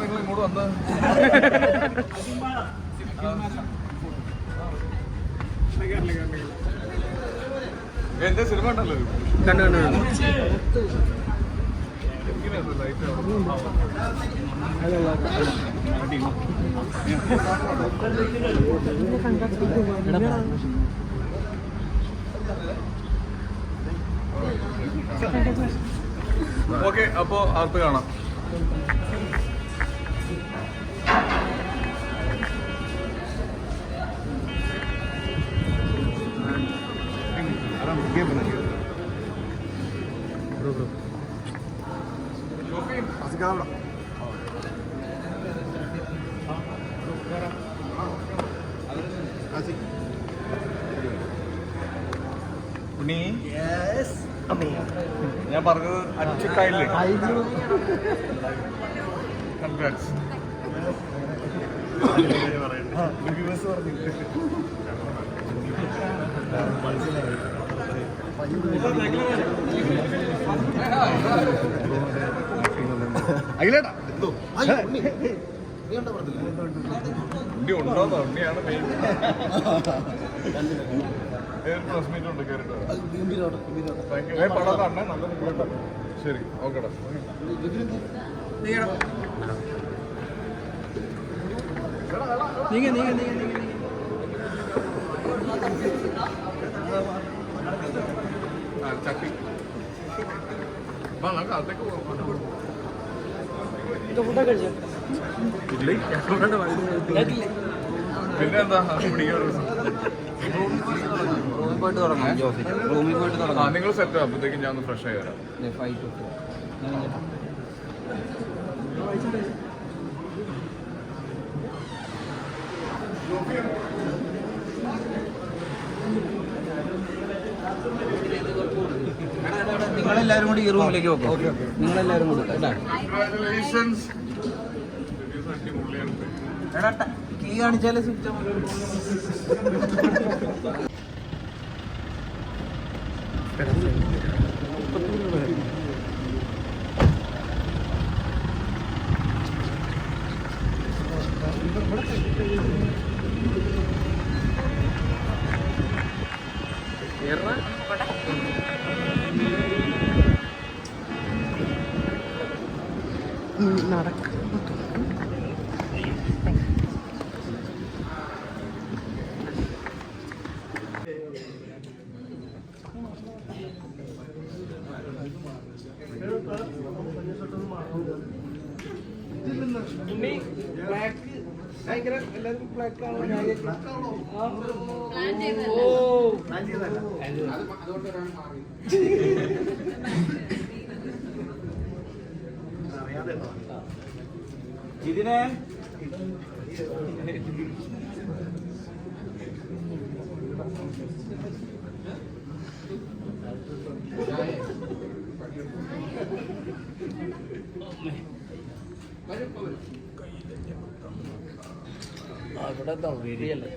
നിങ്ങൾ ഇങ്ങോട്ട് വന്നത് എന്റെ സിനിമ ഉണ്ടല്ലോ ഓക്കെ, അപ്പോ അടുത്ത് കാണാം. ഞാൻ പറഞ്ഞത് അച്ചുക്കായില്ലേ? കൺഗ്രാറ്റ്സ്. അഖിലേട്ടാ ഉണ്ടി ഉണ്ടോന്നോ? ഉണ്ണിയാണ് മെയിൻ. പ്രസ് മീറ്റ് ഉണ്ട്, കേട്ടോ. പടം കാണണേ, നല്ല കേട്ടോ. ശരി, ഓക്കെടാ. ചട്ടി നമുക്ക് അകത്തേക്ക് പോകാം. പിന്നെ എന്താ നിങ്ങൾ സെറ്റ് ആകുമ്പോഴത്തേക്കും ഞാൻ ഒന്ന് ഫ്രഷ് ആയി വരാം. നിങ്ങളെല്ലാരും കൂടി ഈ റൂമിലേക്ക് പോകും. നിങ്ങളെല്ലാരും കൂടി കീ കാണിച്ചാലേ സ്വിച്ച് നടക്കും. എല്ലാവരും ബ്ലാക്ക് ഇതിനെ അവിടെ ദൗര്യല്ലേ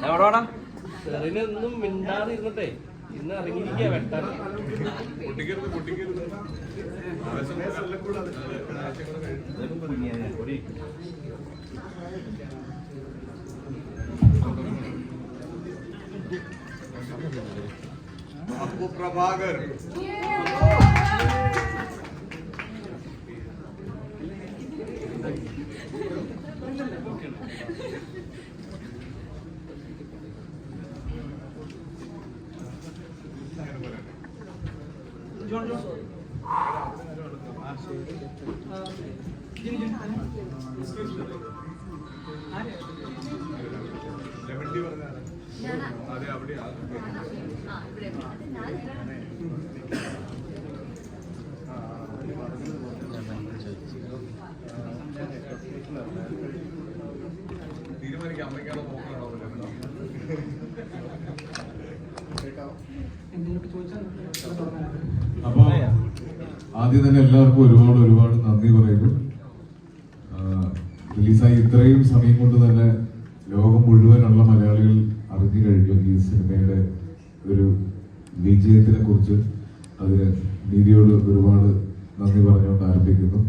എവിടെടാ ചെറിനൊന്നും മിണ്ടാതെ ഇരുന്നിട്ടേ ഇന്ന് ഇറങ്ങിയിരിക്കുക വെട്ടാൻ. പ്രഭാകർ. അതെ അവിടെ തീരുമാനിക്കാം അമ്മയ്ക്കാണോ നോക്കണോ. അപ്പൊ ആദ്യം തന്നെ എല്ലാവർക്കും ഒരുപാട് നന്ദി പറയുന്നു. റിലീസായി ഇത്രയും സമയം കൊണ്ട് തന്നെ ലോകം മുഴുവനുള്ള മലയാളികൾ അറിഞ്ഞു കഴിഞ്ഞു ഈ സിനിമയുടെ ഒരു വിജയത്തിനെ കുറിച്ച്. അതിന് നീതിയോട് ഒരുപാട് നന്ദി പറഞ്ഞുകൊണ്ട് ആരംഭിക്കുന്നു.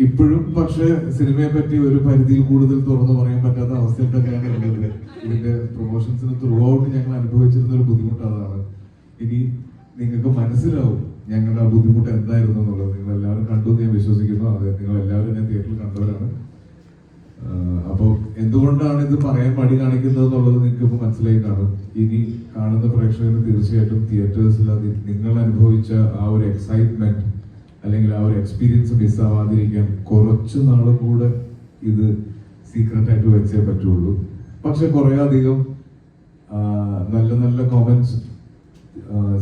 ഇപ്പോഴും പക്ഷെ സിനിമയെ പറ്റി ഒരു പരിധിയിൽ കൂടുതൽ തുറന്നു പറയാൻ പറ്റാത്ത അവസ്ഥയിൽ തന്നെയാണ് ഉള്ളത്. ഇതിന്റെ പ്രൊമോഷൻസിന് ത്രൂ ഔട്ട് ഞങ്ങൾ അനുഭവിച്ചിരുന്ന ഒരു ബുദ്ധിമുട്ട് അതാണ്. ഇനി നിങ്ങൾക്ക് മനസ്സിലാവും ഞങ്ങളുടെ ആ ബുദ്ധിമുട്ട് എന്തായിരുന്നു എന്നുള്ളത്. നിങ്ങൾ എല്ലാവരും കണ്ടു എന്ന് ഞാൻ വിശ്വസിക്കുന്നു. അതെ, നിങ്ങൾ എല്ലാവരും എന്നെ തിയേറ്ററിൽ കണ്ടവരാണ്. അപ്പോൾ എന്തുകൊണ്ടാണ് ഇത് പറയാൻ മടി കാണിക്കുന്നത് എന്നുള്ളത് നിങ്ങൾക്ക് ഇപ്പോൾ മനസ്സിലായി കാണും. ഇനി കാണുന്ന പ്രേക്ഷകർ തീർച്ചയായിട്ടും തിയേറ്റേഴ്സിൽ അത് നിങ്ങൾ അനുഭവിച്ച ആ ഒരു എക്സൈറ്റ്മെന്റ് അല്ലെങ്കിൽ ആ ഒരു എക്സ്പീരിയൻസ് മിസ്സാവാതിരിക്കാൻ കുറച്ച് നാളും കൂടെ ഇത് സീക്രട്ട് ആയിട്ട് വെച്ചേ പറ്റുള്ളൂ. പക്ഷെ കുറെ അധികം നല്ല നല്ല കോമന്റ്സ്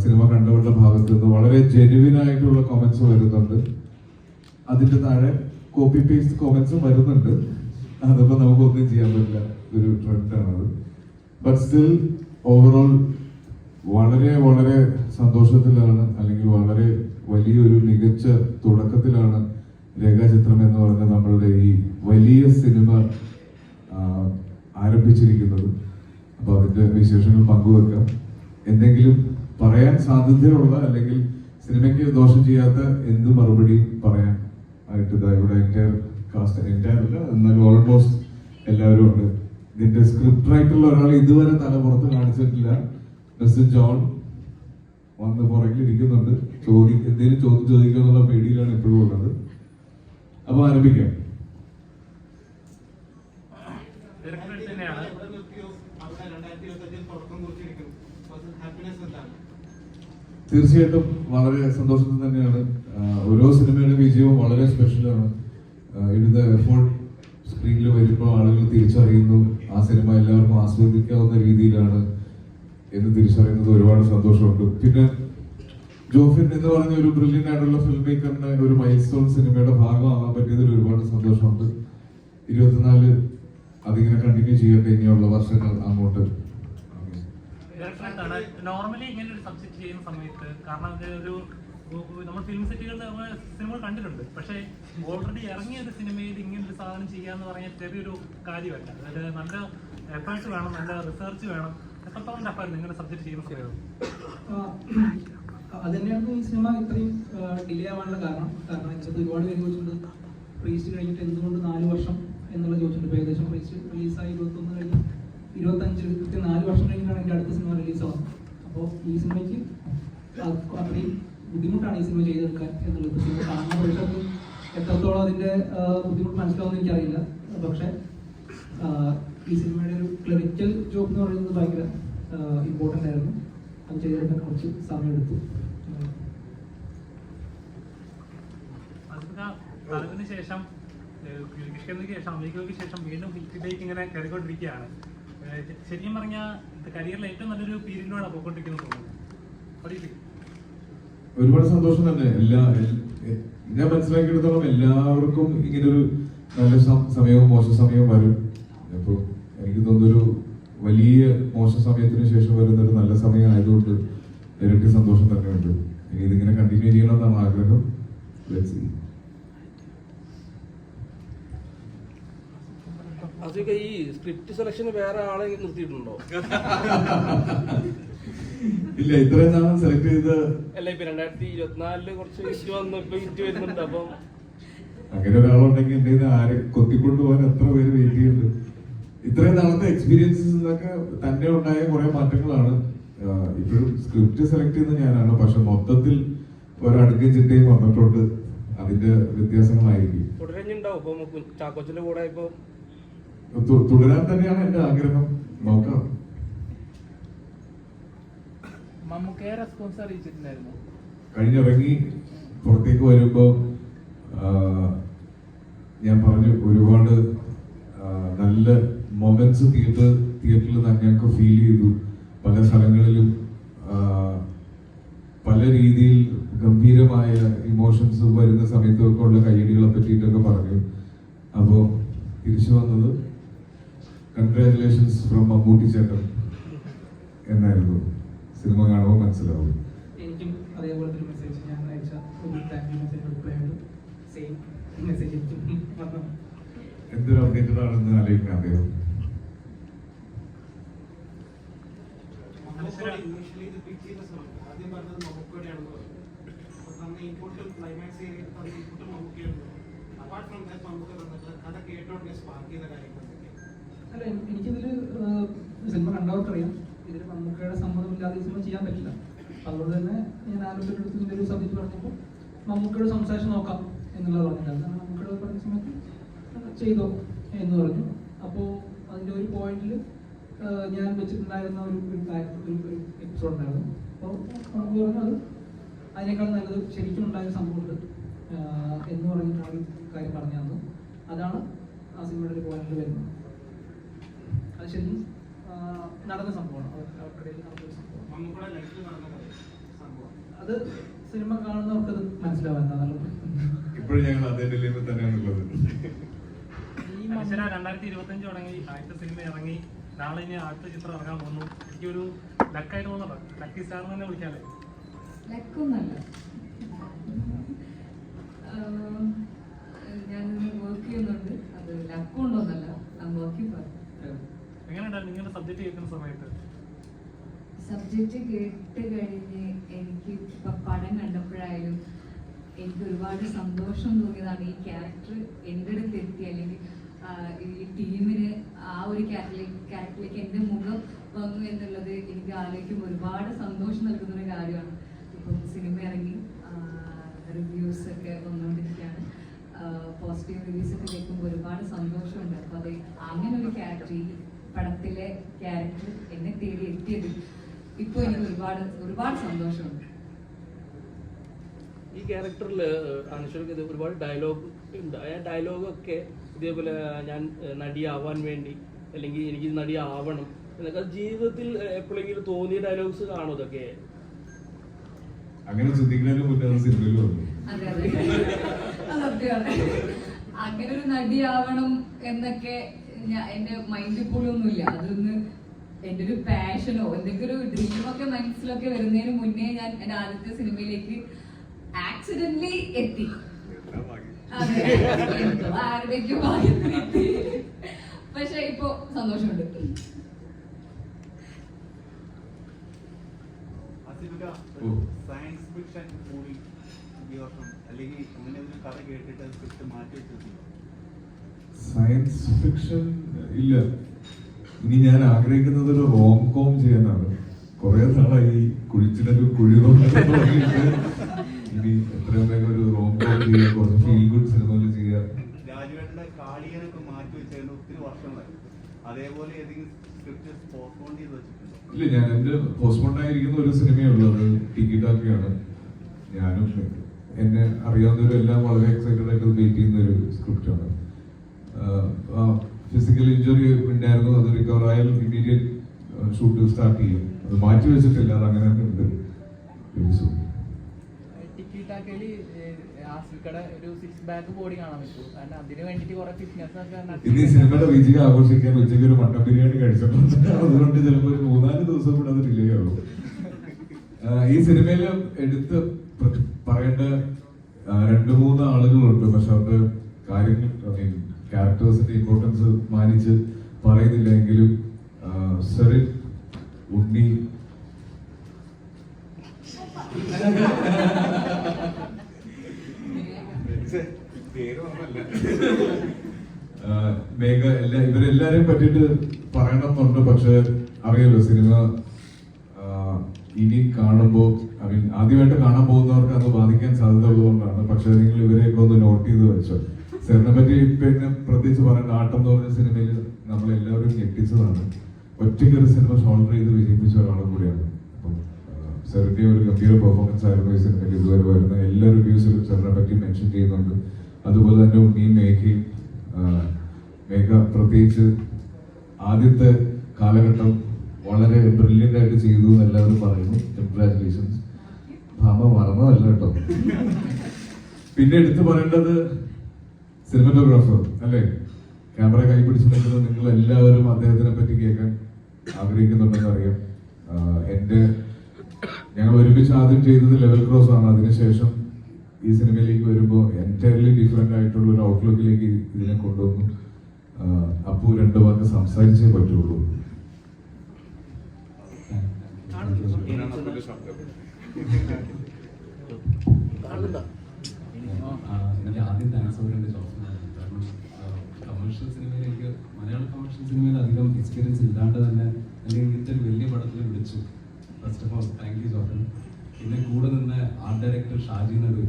സിനിമ കണ്ടവരുടെ ഭാഗത്ത് നിന്ന് വളരെ ജെനുവിൻ ആയിട്ടുള്ള കോമന്റ്സ് വരുന്നുണ്ട്. അതിന്റെ താഴെ കോപ്പി പേസ്റ്റ് കോമന്റ്സും വരുന്നുണ്ട്. അതിപ്പോ നമുക്കൊന്നും ചെയ്യാൻ പറ്റില്ല, ഒരു ട്രെൻഡാണത്. ബട്ട് സ്റ്റിൽ ഓവറോൾ വളരെ സന്തോഷത്തിലാണ്, അല്ലെങ്കിൽ വളരെ വലിയൊരു മികച്ച തുടക്കത്തിലാണ് രേഖാചിത്രം എന്ന് പറഞ്ഞ നമ്മളുടെ ഈ വലിയ സിനിമ ആരംഭിച്ചിരിക്കുന്നത്. അപ്പൊ അതിന്റെ വിശേഷങ്ങൾ പങ്കുവെക്കാം. എന്തെങ്കിലും പറയാൻ സാധ്യതയുള്ള അല്ലെങ്കിൽ സിനിമയ്ക്ക് ദോഷം ചെയ്യാത്ത എന്ത് മറുപടി പറയാൻ ആയിട്ട് ഇവിടെ എൻറ്റയറില്ല, എന്നാലും ഓൾമോസ്റ്റ് എല്ലാവരും ഉണ്ട്. ഇതിന്റെ സ്ക്രിപ്റ്റ് റൈറ്ററുള്ള ഒരാൾ ഇതുവരെ തലപുറത്ത് കാണിച്ചിട്ടില്ല. മിസ്റ്റർ ജോൺ വന്ന് പുറകിൽ ഇരിക്കുന്നുണ്ട്. എന്തെങ്കിലും ചോദ്യം ചോദിക്കുക എന്നുള്ള പേടിയിലാണ് എപ്പോഴും ഉള്ളത്. അപ്പൊ ആരംഭിക്കാം. തീർച്ചയായിട്ടും വളരെ സന്തോഷത്തിൽ തന്നെയാണ്. ഓരോ സിനിമയുടെ വിജയവും വളരെ സ്പെഷ്യലാണ്. ഇവിടുത്തെ എഫോർട്ട് സ്ക്രീനിൽ വരുമ്പോൾ ആളുകൾ തിരിച്ചറിയുന്നു ആ സിനിമ എല്ലാവർക്കും ആസ്വദിക്കാവുന്ന രീതിയിലാണ് എന്ന് തിരിച്ചറിയുന്നത് ഒരുപാട് സന്തോഷമുണ്ട്. പിന്നെ ജോഫിൻ എന്ന് പറഞ്ഞ ഒരു ബ്രില്യൻ്റ് ആയിട്ടുള്ള ഫിലിം മേക്കറിന്റെ ഒരു മൈൽ സ്റ്റോൺ സിനിമയുടെ ഭാഗമാകാൻ പറ്റിയതിൽ ഒരുപാട് സന്തോഷമുണ്ട്. 24 അതിങ്ങനെ കണ്ടിന്യൂ ചെയ്യട്ടെ ഇനിയുള്ള വർഷങ്ങൾ അങ്ങോട്ട്. നോർമലി ഇങ്ങനെ ഒരു സബ്ജക്ട് ചെയ്യുന്ന സമയത്ത്, കാരണം ഒരു നമ്മൾ ഫിലിം സെറ്റുകളിൽ സിനിമകൾ കണ്ടിട്ടുണ്ട്, പക്ഷേ ഓൾറെഡി ഇറങ്ങിയ ഒരു സിനിമയിൽ ഇങ്ങനെ ഒരു സാധനം ചെയ്യാന്ന് പറഞ്ഞാൽ ചെറിയൊരു കാര്യമല്ല. അതായത് നല്ല എഫേർട്സ് വേണം, നല്ല റിസർച്ച് വേണം. എത്രത്തോളം ടഫായിരുന്നു നിങ്ങളുടെ സബ്ജക്ട് ചെയ്യുന്ന സമയത്ത്? അത് തന്നെയാണ് ഈ സിനിമ ഇത്രയും ഡിലേ ആവാനുള്ള കാരണം. ഇതിനകത്ത് ഒരുപാട് പേര് ചോദിച്ചിട്ടുണ്ട് പ്രീസ്റ്റ് കഴിഞ്ഞിട്ട് എന്തുകൊണ്ട് 4 വർഷം എന്നുള്ള ചോദിച്ചിട്ടുണ്ട്. ഏകദേശം പ്രീസ്റ്റ് റിലീസായി 21 കഴിഞ്ഞ് 25 4 വർഷം കഴിഞ്ഞിട്ടാണ് എൻ്റെ അടുത്ത സിനിമ റിലീസാവുന്നത്. അപ്പോൾ ഈ സിനിമയ്ക്ക് അത്രയും ബുദ്ധിമുട്ടാണ് ഈ സിനിമ ചെയ്തെടുക്കാൻ എന്നുള്ളത്. സിനിമ കാണുന്ന പ്രേക്ഷകർക്ക് എത്രത്തോളം അതിൻ്റെ ബുദ്ധിമുട്ട് മനസ്സിലാവുമെന്ന് എനിക്കറിയില്ല. പക്ഷേ ഈ സിനിമയുടെ ഒരു ക്ലറിക്കൽ ജോബ് എന്ന് പറയുന്നത് ഭയങ്കര ഇമ്പോർട്ടൻ്റ് ആയിരുന്നു. അത് ചെയ്തെടുക്കാൻ കുറച്ച് സമയമെടുത്തു. അതിന് ശേഷം അമേരിക്കയ്ക്ക് ശേഷം വീണ്ടും ഹിറ്റിലേക്ക് ഇങ്ങനെ കയറിക്കൊണ്ടിരിക്കുകയാണ്. ശരിക്കും പറഞ്ഞാൽ കരിയറിൽ ഏറ്റവും നല്ലൊരു പീരീഡിലൂടെ പോയിക്കൊണ്ടിരിക്കുന്നത് തോന്നുന്നു. ഒരുപാട് സന്തോഷം തന്നെ. ഞാൻ മനസ്സിലാക്കിയെടുത്തോളം എല്ലാവർക്കും ഇങ്ങനൊരു നല്ല സമയവും മോശ സമയവും വരും. അപ്പൊ എനിക്ക് തോന്നുന്നൊരു വലിയ മോശ സമയത്തിന് ശേഷം വരുന്നൊരു നല്ല സമയം ആയതുകൊണ്ട് ഇരട്ടി സന്തോഷം തന്നെയുണ്ട്. ഇനി ഇതിങ്ങനെ കണ്ടിന്യൂ ചെയ്യണമെന്നാണ് ആഗ്രഹം. ഈ സ്ക്രിപ്റ്റ് സെലക്ഷൻ വേറെ ആളെ നിർത്തിയിട്ടുണ്ടോ? ഇല്ല, ഇത്രയും നാളും സെലക്ട് ചെയ്ത് അല്ല, ഇപ്പൊ 2024 കുറച്ച് ഹിറ്റ് വന്നു, ഇപ്പൊ ഹിറ്റ് വരുന്നുണ്ട്. അപ്പം അങ്ങനെ ഒരാളുണ്ടെങ്കിൽ എന്റെ ആരെ കൊത്തിക്കൊണ്ടുപോകാൻ എത്ര പേര് വെയിറ്റ് ചെയ്യുന്നുണ്ട്. ഇത്രയും നാളത്തെ എക്സ്പീരിയൻസസ് ഒക്കെ തന്നെ ഉണ്ടായ കുറെ മാറ്റങ്ങളാണ്. ഇപ്പോഴും സ്ക്രിപ്റ്റ് സെലക്ട് ചെയ്യുന്നത് ഞാനാണ്, പക്ഷെ മൊത്തത്തിൽ ഒരടുക്കും ചിട്ടയും വന്നിട്ടുണ്ട്. അതിന്റെ വ്യത്യാസങ്ങളായിരിക്കും. ചാക്കോച്ചിന്റെ കൂടെ ഇപ്പൊ തുടരാൻ തന്നെയാണ് എന്റെ ആഗ്രഹം. നോക്കാം. മമ്മൂക്കയെ റെസ്പോൺസ് അറിയിച്ചിട്ടുണ്ടായിരുന്നു. കഴിഞ്ഞിറങ്ങി പുറത്തേക്ക് വരുമ്പോ ഞാൻ പറഞ്ഞു, ഒരുപാട് നല്ല മൊമെന്റ്സ് തിയേറ്ററിൽ ഞങ്ങൾക്ക് ഫീൽ ചെയ്തു. പല സ്ഥലങ്ങളിലും പല രീതിയിൽ ഗംഭീരമായ ഇമോഷൻസ് വരുന്ന സമയത്തൊക്കെ ഉള്ള കയ്യടികളെ പറ്റിയിട്ടൊക്കെ പറഞ്ഞു. അപ്പോൾ തിരിച്ചു വന്നത് കൺഗ്രാറ്റുലേഷൻസ് ഫ്രം മമ്മൂട്ടി ചേട്ടൻ എന്നായിരുന്നു. സിനിമ കാണുമ്പോൾ മനസ്സിലാവും. എനിക്കും അതേപോലത്തെ ഒരു മെസ്സേജ് ഞാൻ അയച്ച ഒരു താങ്ക് യു മെസ്സേജ് റിപ്ലൈ ആയിട്ട് സെയിം മെസ്സേജ് എനിക്കും വന്നു. എന്തൊരു അപ്ഡേറ്റഡ് ആണെന്ന് ആലോചിക്കണം അദ്ദേഹം. അല്ല, എനിക്കിതില് സിനിമ കണ്ടവർക്കറിയാം, ഇതിൽ മമ്മൂക്കയുടെ സമ്മതമില്ലാതെ സിനിമ ചെയ്യാൻ പറ്റില്ല. അതുകൊണ്ട് തന്നെ ഞാൻ ആരോഗ്യത്തിൻ്റെ അടുത്ത് ഇതിൻ്റെ ഒരു സബ്ജക്റ്റ് പറഞ്ഞപ്പോൾ മമ്മൂക്കയോട് സംസാരിച്ച് നോക്കാം എന്നുള്ളത് പറഞ്ഞിട്ടാണ്. മമ്മൂക്കയോട് പറഞ്ഞ സമയത്ത് ചെയ്തോ എന്ന് പറഞ്ഞു. അപ്പോൾ അതിൻ്റെ ഒരു പോയിന്റിൽ ഞാൻ വെച്ചിട്ടുണ്ടായിരുന്ന ഒരു എപ്പിസോഡ് ഉണ്ടായിരുന്നു. അപ്പോൾ നമുക്ക് പറഞ്ഞു അത് അതിനേക്കാൾ നല്ലത് ശരിക്കും ഉണ്ടായ സംഭവമുണ്ട് എന്ന് പറഞ്ഞിട്ടാണ് ഒരു കാര്യം പറഞ്ഞു തന്നു. അതാണ് ആ സിനിമയുടെ ഒരു പോയിന്റിൽ വരുന്നത്. അത് ശരിക്കും നടന്ന സംഭവമാണ്. അവർക്കിടയിൽ നടന്നൊരു സംഭവം. അത് സിനിമ കാണുന്നവർക്കത് മനസ്സിലാവാൻ ഇപ്പോഴും ഞങ്ങൾ അതേ ഡിലേമിൽ തന്നെയാണുള്ളത്. ഈ മനുഷ്യന 2025 തുടങ്ങി ആദ്യത്തെ സിനിമ ഇറങ്ങി, നാളെ ഇനി അടുത്ത ചിത്രം ഇറങ്ങാൻ പോകുന്നു. എനിക്കൊരു ലക്കായിട്ട് തോന്നണം. ലക്കി സ്റ്റാർ തന്നെ വിളിക്കാല്ലേ? ലക്കൊന്നല്ല, ഞാൻ വർക്ക് ചെയ്യുന്നുണ്ട്. അത് ലക്കുണ്ടോന്നല്ല, എങ്ങനെയുണ്ടായിരുന്നു നിങ്ങളുടെ സബ്ജക്ട് കേൾക്കുന്ന സമയത്ത്? സബ്ജക്റ്റ് കേട്ട് കഴിഞ്ഞ് എനിക്ക് ഇപ്പം പടം കണ്ടപ്പോഴായാലും എനിക്ക് ഒരുപാട് സന്തോഷം തോന്നിയതാണ്. ഈ ക്യാരക്ടർ എൻ്റെ അടുത്ത് എത്തി, അല്ലെങ്കിൽ ഈ ടീമിന് ആ ഒരു ക്യാരക്ടറിലേക്ക് എൻ്റെ മുഖം വന്നു എന്നുള്ളത് എനിക്ക് ആലോചിക്കുമ്പോൾ ഒരുപാട് സന്തോഷം നൽകുന്ന ഒരു കാര്യമാണ്. ഇപ്പം സിനിമ ഇറങ്ങി റിവ്യൂസ് ഒക്കെ വന്നുകൊണ്ടിരിക്കുകയാണ്. പോസിറ്റീവ് റിവ്യൂസ് ഒക്കെ കേൾക്കുമ്പോൾ ഒരുപാട് സന്തോഷമുണ്ട്. അപ്പോൾ അത് അങ്ങനെ ഒരു ക്യാരക്ടർ, ഈ പടത്തിലെ ക്യാരക്ടർ എന്നെ തേടി എത്തിയത് ഇപ്പോൾ എനിക്ക് ഒരുപാട് സന്തോഷമുണ്ട്. ഈ ക്യാരക്ടറിൽ അനുശ്വർക്ക് ഇത് ഒരുപാട് ഡയലോഗ് ഉണ്ട്. ആ ഡയലോഗൊക്കെ ഇതേപോലെ ഞാൻ നടിയാവാൻ വേണ്ടി, അല്ലെങ്കിൽ എനിക്ക് നടിയാവണം എന്നൊക്കെ ജീവിതത്തിൽ എപ്പോഴെങ്കിലും തോന്നിയ ഡയലോഗ്സ് കാണും. ഇതൊക്കെ അങ്ങനെ ചിന്തിക്കുന്നതിന് മുന്നേ സിനിമയിൽ വന്നു. അതെ അതെ, സത്യമാണ്. അങ്ങനെ ഒരു നടിയാവണം എന്നൊക്കെ എൻ്റെ മൈൻഡിൽ ഇപ്പോഴും ഒന്നുമില്ല. അതൊന്ന് എൻ്റെ ഒരു പാഷനോ എന്തെങ്കിലും ഒരു ഡ്രീമൊക്കെ മനസ്സിലൊക്കെ വരുന്നതിന് മുന്നേ ഞാൻ എൻ്റെ ആദ്യത്തെ സിനിമയിലേക്ക് ആക്സിഡന്റലി എത്തി. അതെ, ആരുടെയൊക്കെ ഭാഗ്യത്തിനെത്തി. പക്ഷെ ഇപ്പൊ സന്തോഷമുണ്ട്. സയൻസ് ഫിക്ഷൻ മൂവി ഈ വർഷം അല്ലെങ്കിൽ അങ്ങനെ ഒരു കഥ കേട്ടിട്ട് സ്ക്രിപ്റ്റ് മാറ്റി വെച്ചിട്ടില്ല? സയൻസ് ഫിക്ഷൻ ഇല്ല. ഇനി ഞാൻ ആഗ്രഹിക്കുന്നത് ഒരു റോം കോം ചെയ്യാനാണ്. കുറെ നാളായി കുഴിച്ചിടൊരു കുഴി തുടങ്ങിയിട്ട് ഇനി എത്രയും വേഗം ഒരു റോം കോം ചെയ്യുക, കുറച്ച് ഫീൽ ഗുഡ് സിനിമകൾ ചെയ്യുക. രാജുവേട്ടന്റെ കാളിയനൊക്കെ മാറ്റി വെച്ചതിന് ഒത്തിരി വർഷങ്ങളായി. അതേപോലെ ഏതെങ്കിലും സ്ക്രിപ്റ്റ് പോസ്റ്റ്പോൺ ചെയ്ത് വെച്ചിട്ടുണ്ടോ? ഇല്ല, ഞാൻ എന്റെ പോസ്റ്റ്പോൺ ആയിരിക്കുന്ന ഒരു സിനിമയുള്ളത് ടിക്കറ്റാക്കിയാണ്. ഞാനും എന്നെ അറിയാവുന്നവരെല്ലാം വളരെ എക്സൈറ്റഡ് ആയിട്ട് വെയിറ്റ് ചെയ്യുന്ന ഒരു സ്ക്രിപ്റ്റാണ്. ഫിസിക്കൽ ഇഞ്ചുറി ഉണ്ടായിരുന്നു, അത് റിക്കവർ ആയാൽ ഇമ്മീഡിയറ്റ് ഷൂട്ട് സ്റ്റാർട്ട് ചെയ്യും. അത് മാറ്റി വെച്ചിട്ടില്ല, അത് അങ്ങനെ ഉണ്ട്. ടിക്കറ്റാക്കല് ആസിക്കടെ ഒരു 6 ബാക്ക് ബോഡി കാണാൻ പറ്റും. കാരണം അതിന് വേണ്ടിട്ട് കുറെ ഫിറ്റ്നസ് ഒക്കെ ഇനി സിനിമയുടെ വിജയം ആഘോഷിക്കാൻ ഉച്ചയ്ക്ക് ഒരു മട്ടൻ ബിരിയാണി കഴിച്ചിട്ടുണ്ട്. അതുകൊണ്ട് ചിലപ്പോൾ ഒരു 3-4 ദിവസം കൂടെ അത് ഡിലേ ആവും. ഈ സിനിമയിൽ എടുത്ത് പറയേണ്ട 2-3 ആളുകളുണ്ട്. പക്ഷെ അവരുടെ കാര്യങ്ങൾ, ക്യാരക്ടേഴ്സിന്റെ ഇമ്പോർട്ടൻസ് മാനിച്ച് പറയുന്നില്ല. എങ്കിലും സെറിൻ, ഉണ്ണി, മേഘ, ഇവരെല്ലാരെയും പറ്റിയിട്ട് പറയണമെന്നുണ്ട്. പക്ഷെ അറിയാലോ, സിനിമ ഇനി കാണുമ്പോൾ ഐ മീൻ ആദ്യമായിട്ട് കാണാൻ പോകുന്നവർക്ക് അത് ബാധിക്കാൻ സാധ്യത ഉള്ളതുകൊണ്ടാണ്. പക്ഷെ നിങ്ങൾ ഇവരെയൊക്കെ ഒന്ന് നോട്ട് ചെയ്ത് വെച്ചോ. സാറിനെ പറ്റി പിന്നെ പ്രത്യേകിച്ച് പറയേണ്ട ആട്ടം എന്ന് പറഞ്ഞ സിനിമയിൽ നമ്മളെല്ലാവരും ഞെട്ടിച്ചതാണ്. ഒറ്റയ്ക്കൊരു സിനിമ ഷോൾഡർ ചെയ്ത് വിജയിപ്പിച്ച ഒരാളും കൂടിയാണ്. അപ്പം സാറിന്റെ ഒരു ഗംഭീര പെർഫോമൻസ് ആയിരുന്നു ഈ സിനിമയിൽ ഇതുവരെ വരുന്ന എല്ലാ റിവ്യൂസിലും സാറിനെ പറ്റി മെൻഷൻ ചെയ്യുന്നുണ്ട്. അതുപോലെ തന്നെ ഉണ്ണിയും മേഘയും മേഘ പ്രത്യേകിച്ച് ആദ്യത്തെ കാലഘട്ടം വളരെ ബ്രില്യൻ്റ് ആയിട്ട് ചെയ്തു എന്ന് എല്ലാവരും പറയുന്നു. കൺഗ്രാറ്റുലേഷൻസ്. ഭാമ മറന്നതല്ല കേട്ടോ. പിന്നെ എടുത്തു പറയേണ്ടത് സിനിമറ്റോഗ്രാഫർ അല്ലേ, ക്യാമറ കൈപിടിച്ച് നിൽക്കുന്നത്. നിങ്ങൾ എല്ലാവരും അദ്ദേഹത്തിനെ പറ്റി കേൾക്കാൻ ആഗ്രഹിക്കുന്നുണ്ടെന്ന് അറിയാം. ഞങ്ങൾ ഒരുമിച്ച് ആദ്യം ചെയ്തത് ലെവൽ ക്രോസ് ആണ്. അതിനുശേഷം ഈ സിനിമയിലേക്ക് വരുമ്പോൾ എൻറ്റയർലി ഡിഫറെൻ്റ് ആയിട്ടുള്ള ഒരു ഔട്ട്ലുക്കിലേക്ക് ഇതിനെ കൊണ്ടുവന്നു. അപ്പോൾ 2 വാക്ക് സംസാരിച്ചേ പറ്റുള്ളൂ. എനിക്ക് ആദ്യം താങ്ക്സ് പറയേണ്ട ജോസിനാണ്. കാരണം കമേഴ്ഷ്യൽ സിനിമയിൽ എനിക്ക് മലയാള കമേഴ്ഷ്യൽ സിനിമയിൽ അധികം എക്സ്പീരിയൻസ് ഇല്ലാണ്ട് തന്നെ അല്ലെങ്കിൽ ഇങ്ങനത്തെ ഒരു വലിയ പടത്തിൽ വിളിച്ചു. First of all thank you Josan. പിന്നെ കൂടെ നിന്ന് ആർട്ട് ഡയറക്ടർ ഷാജി നദു.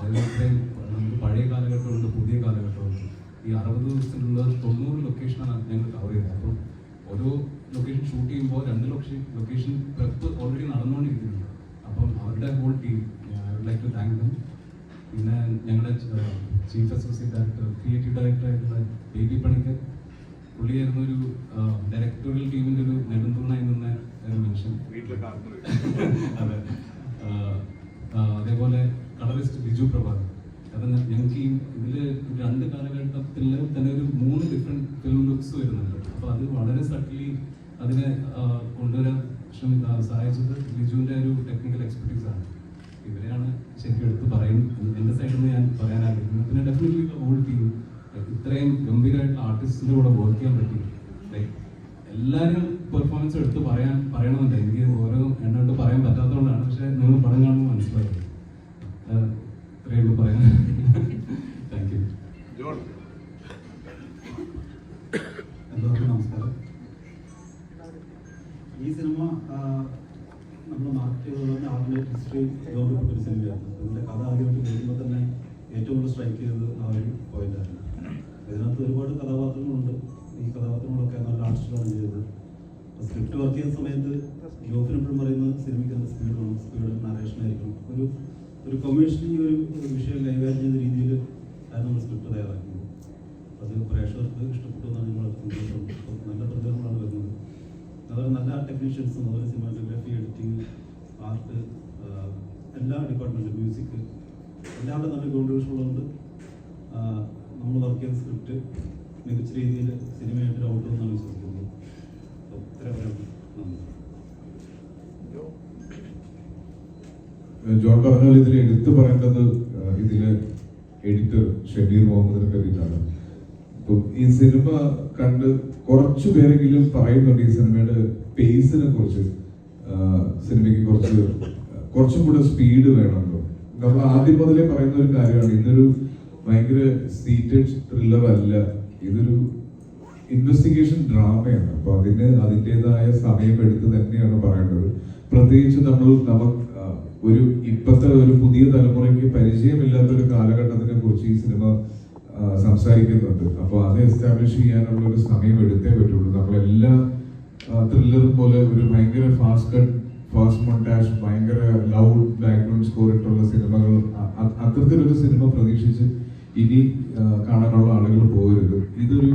അതുപോലെ നമുക്ക് പഴയ കാലഘട്ടമുണ്ട്, പുതിയ കാലഘട്ടമുണ്ട്. ഈ 60 ദിവസത്തിലുള്ള 90 ലൊക്കേഷനാണ് ഞങ്ങൾ കവർ ചെയ്തത്. അപ്പോൾ ഓരോ ലൊക്കേഷൻ ഷൂട്ട് ചെയ്യുമ്പോൾ 2 ലൊക്കേഷൻ പ്രെപ്പ് ഓൾറെഡി നടന്നുകൊണ്ടിരിക്കുന്നുണ്ട്. അപ്പം അവരുടെ whole team I would like to thank them. പിന്നെ ഞങ്ങളുടെ ചീഫ് അസോസിയേറ്റ് ഡയറക്ടർ, ക്രിയേറ്റീവ് ഡയറക്ടറായിട്ടുള്ള ബേബി പണിക്കർ, പുള്ളിയായിരുന്നു ഒരു ഡയറക്ടോറിയൽ ടീമിൻ്റെ ഒരു നെടുന്തൂണായി നിന്ന മനുഷ്യൻ. അതെ. അതേപോലെ കളറിസ്റ്റ് ബിജു പ്രഭാകർ. കാരണം ഞങ്ങൾക്ക് ഈ ഇതിൽ 2 കാലഘട്ടത്തിൽ തന്നെ ഒരു 3 ഡിഫറെൻറ്റ് ഫിലിം ലുക്സ് വരുന്നുണ്ട്. അപ്പോൾ അത് വളരെ സട്ടിലി അതിനെ കൊണ്ടുവരാൻ സഹായിച്ചത് ബിജുവിൻ്റെ ഒരു ടെക്നിക്കൽ എക്സ്പെർട്ടീസാണ്. ഇവരെയാണ് ശരിക്കും എടുത്ത് പറയുന്നത് എൻ്റെ സൈഡിൽ നിന്ന് ഞാൻ പറയാൻ ആഗ്രഹിക്കുന്നത്. പിന്നെ ഡെഫിനറ്റ്ലി ഹോൾ ടീം ഇത്രയും ഗംഭീരമായിട്ടുള്ള ആർട്ടിസ്റ്റിൻ്റെ കൂടെ വർക്ക് ചെയ്യാൻ പറ്റി. ലൈക്ക് എല്ലാവരും പെർഫോമൻസ് എടുത്ത് പറയണമെന്നുണ്ട്. എനിക്ക് ഓരോ എണ്ണോട്ട് പറയാൻ പറ്റാത്തതുകൊണ്ടാണ്. പക്ഷേ നിങ്ങൾ പടം കാണുമ്പോൾ മനസ്സിലാവും. ഇത്രയുള്ളൂ പറയാൻ. Thank you. എല്ലാവർക്കും നമസ്കാരം. ഈ സിനിമ നമ്മൾ മാർക്കറ്റ് ചെയ്തത് ആർട്ടിൻ്റെ ഹിസ്റ്ററി ഗൗരവപ്പെട്ടൊരു സിനിമയായിരുന്നു. അതിൻ്റെ കഥ ആദ്യമായിട്ട് കേൾക്കുമ്പോൾ തന്നെ ഏറ്റവും കൂടുതൽ സ്ട്രൈക്ക് ചെയ്തത് ആ ഒരു പോയിന്റായിരുന്നു. ഇതിനകത്ത് ഒരുപാട് കഥാപാത്രങ്ങളുണ്ട്. ഈ കഥാപാത്രങ്ങളൊക്കെ നല്ല ആർട്ടിസ്റ്റുകളാണ് ചെയ്തത്. സ്ക്രിപ്റ്റ് വർക്ക് ചെയ്യുന്ന സമയത്ത് ജോഫിന് എപ്പോഴും പറയുന്നത് സിനിമയ്ക്ക് സ്പീഡ് വേണം, സ്പീഡ് നറേഷൻ ആയിരിക്കും. ഒരു കൊമേഴ്ഷ്യലി ഒരു വിഷയം കൈകാര്യം ചെയ്യുന്ന രീതിയിൽ ആയിരുന്നു നമ്മൾ സ്ക്രിപ്റ്റ് തയ്യാറാക്കുന്നത്. അത് പ്രേക്ഷകർക്ക് ഇഷ്ടപ്പെട്ടു എന്നാണ് ഞങ്ങൾ നല്ല പ്രതികരണങ്ങളാണ് വരുന്നത്. അതുപോലെ നല്ല ടെക്നീഷ്യൻസും അതുപോലെ സിനിമാറ്റോഗ്രാഫി, എഡിറ്റിംഗ്, ആർട്ട്, എല്ലാ ഡിപ്പാർട്ട്മെൻറ്റും, മ്യൂസിക്, എല്ലാവരുടെ നല്ല കോൺട്രിബ്യൂഷൻ ഉള്ളതുകൊണ്ട് നമ്മൾ വർക്ക് ചെയ്ത സ്ക്രിപ്റ്റ് മികച്ച രീതിയിൽ സിനിമയായിട്ട് ഔട്ട് എന്നാണ് വിശ്വസിക്കുന്നത്. ജോൺ പറഞ്ഞാൽ ഇതിൽ എടുത്തു പറയേണ്ടത് ഇതിലെ എഡിറ്റർ ഷബീർ മുഹമ്മദിനെ പറ്റിയിട്ടാണ്. അപ്പം ഈ സിനിമ കണ്ട് കുറച്ചു പേരെങ്കിലും പറയുന്നുണ്ട് ഈ സിനിമയുടെ പേസിനെ കുറിച്ച്. സിനിമയ്ക്ക് കുറച്ചും കൂടെ സ്പീഡ് വേണമല്ലോ. നമ്മൾ ആദ്യം മുതലേ പറയുന്ന ഒരു കാര്യമാണ്, ഇതൊരു ഭയങ്കര സീറ്റഡ് ത്രില്ലർ അല്ല, ഇതൊരു ഇൻവെസ്റ്റിഗേഷൻ ഡ്രാമയാണ്. അപ്പൊ അതിൻ്റെതായ സമയമെടുത്ത് തന്നെയാണ് പറയേണ്ടത്. പ്രത്യേകിച്ച് നമുക്ക് ഒരു ഇപ്പോഴത്തെ ഒരു പുതിയ തലമുറയ്ക്ക് പരിചയമില്ലാത്തൊരു കാലഘട്ടത്തിനെ കുറിച്ച് ഈ സിനിമ സംസാരിക്കുന്നുണ്ട്. അപ്പോൾ അത് എസ്റ്റാബ്ലിഷ് ചെയ്യാനുള്ള ഒരു സമയം എടുത്തേ പറ്റുള്ളൂ. നമ്മളെല്ലാ ത്രില്ലറും പോലെ ഒരു ഭയങ്കര ഫാസ്റ്റ് മൊണ്ടാഷ്, ഭയങ്കര ലൗഡ് ബാക്ക്ഗ്രൗണ്ട് സ്കോർ ഇട്ടുള്ള സിനിമകൾ, അത്തരത്തിലൊരു സിനിമ പ്രതീക്ഷിച്ച് ഇനി കാണാനുള്ള ആളുകൾ പോകരുത്. ഇതൊരു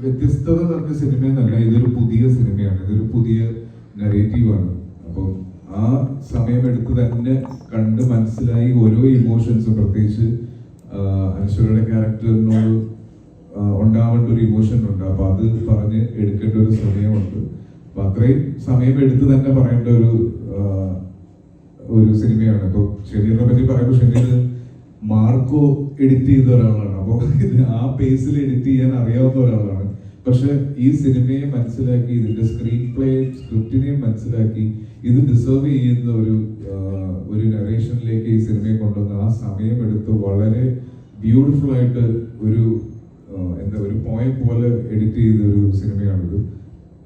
വ്യത്യസ്തത നിറഞ്ഞ സിനിമയെന്നല്ല, ഇതൊരു പുതിയ സിനിമയാണ്, ഇതൊരു പുതിയ നരേറ്റീവാണ്. അപ്പോൾ ആ സമയമെടുത്ത് തന്നെ കണ്ട് മനസ്സിലായി ഓരോ ഇമോഷൻസും, പ്രത്യേകിച്ച് അനശ്വരയുടെ ക്യാരക്ടറിനോട് ഉണ്ടാവേണ്ട ഒരു ഇമോഷൻ ഉണ്ട്. അപ്പൊ അത് പറഞ്ഞ് എടുക്കേണ്ട ഒരു സമയമുണ്ട്. അപ്പൊ അത്രയും സമയമെടുത്ത് തന്നെ പറയേണ്ട ഒരു സിനിമയാണ്. ഇപ്പൊ ഷമീറിനെ പറ്റി പറയുമ്പോൾ ഷമീർ മാർക്കോ എഡിറ്റ് ചെയ്ത ഒരാളാണ്. അപ്പോൾ ആ പേസിൽ എഡിറ്റ് ചെയ്യാൻ അറിയാവുന്ന ഒരാളാണ്. പക്ഷെ ഈ സിനിമയെ മനസ്സിലാക്കി, ഇതിന്റെ സ്ക്രീൻ പ്ലേ സ്ക്രിപ്റ്റിനെയും മനസ്സിലാക്കി, ഇത് ഡിസേർവ് ചെയ്യുന്ന ഒരു നറേഷനിലേക്ക് ഈ സിനിമയെ കൊണ്ടുവന്ന് ആ സമയമെടുത്ത് വളരെ ബ്യൂട്ടിഫുൾ ആയിട്ട് ഒരു പോയം പോലെ എഡിറ്റ് ചെയ്ത ഒരു സിനിമയാണിത്.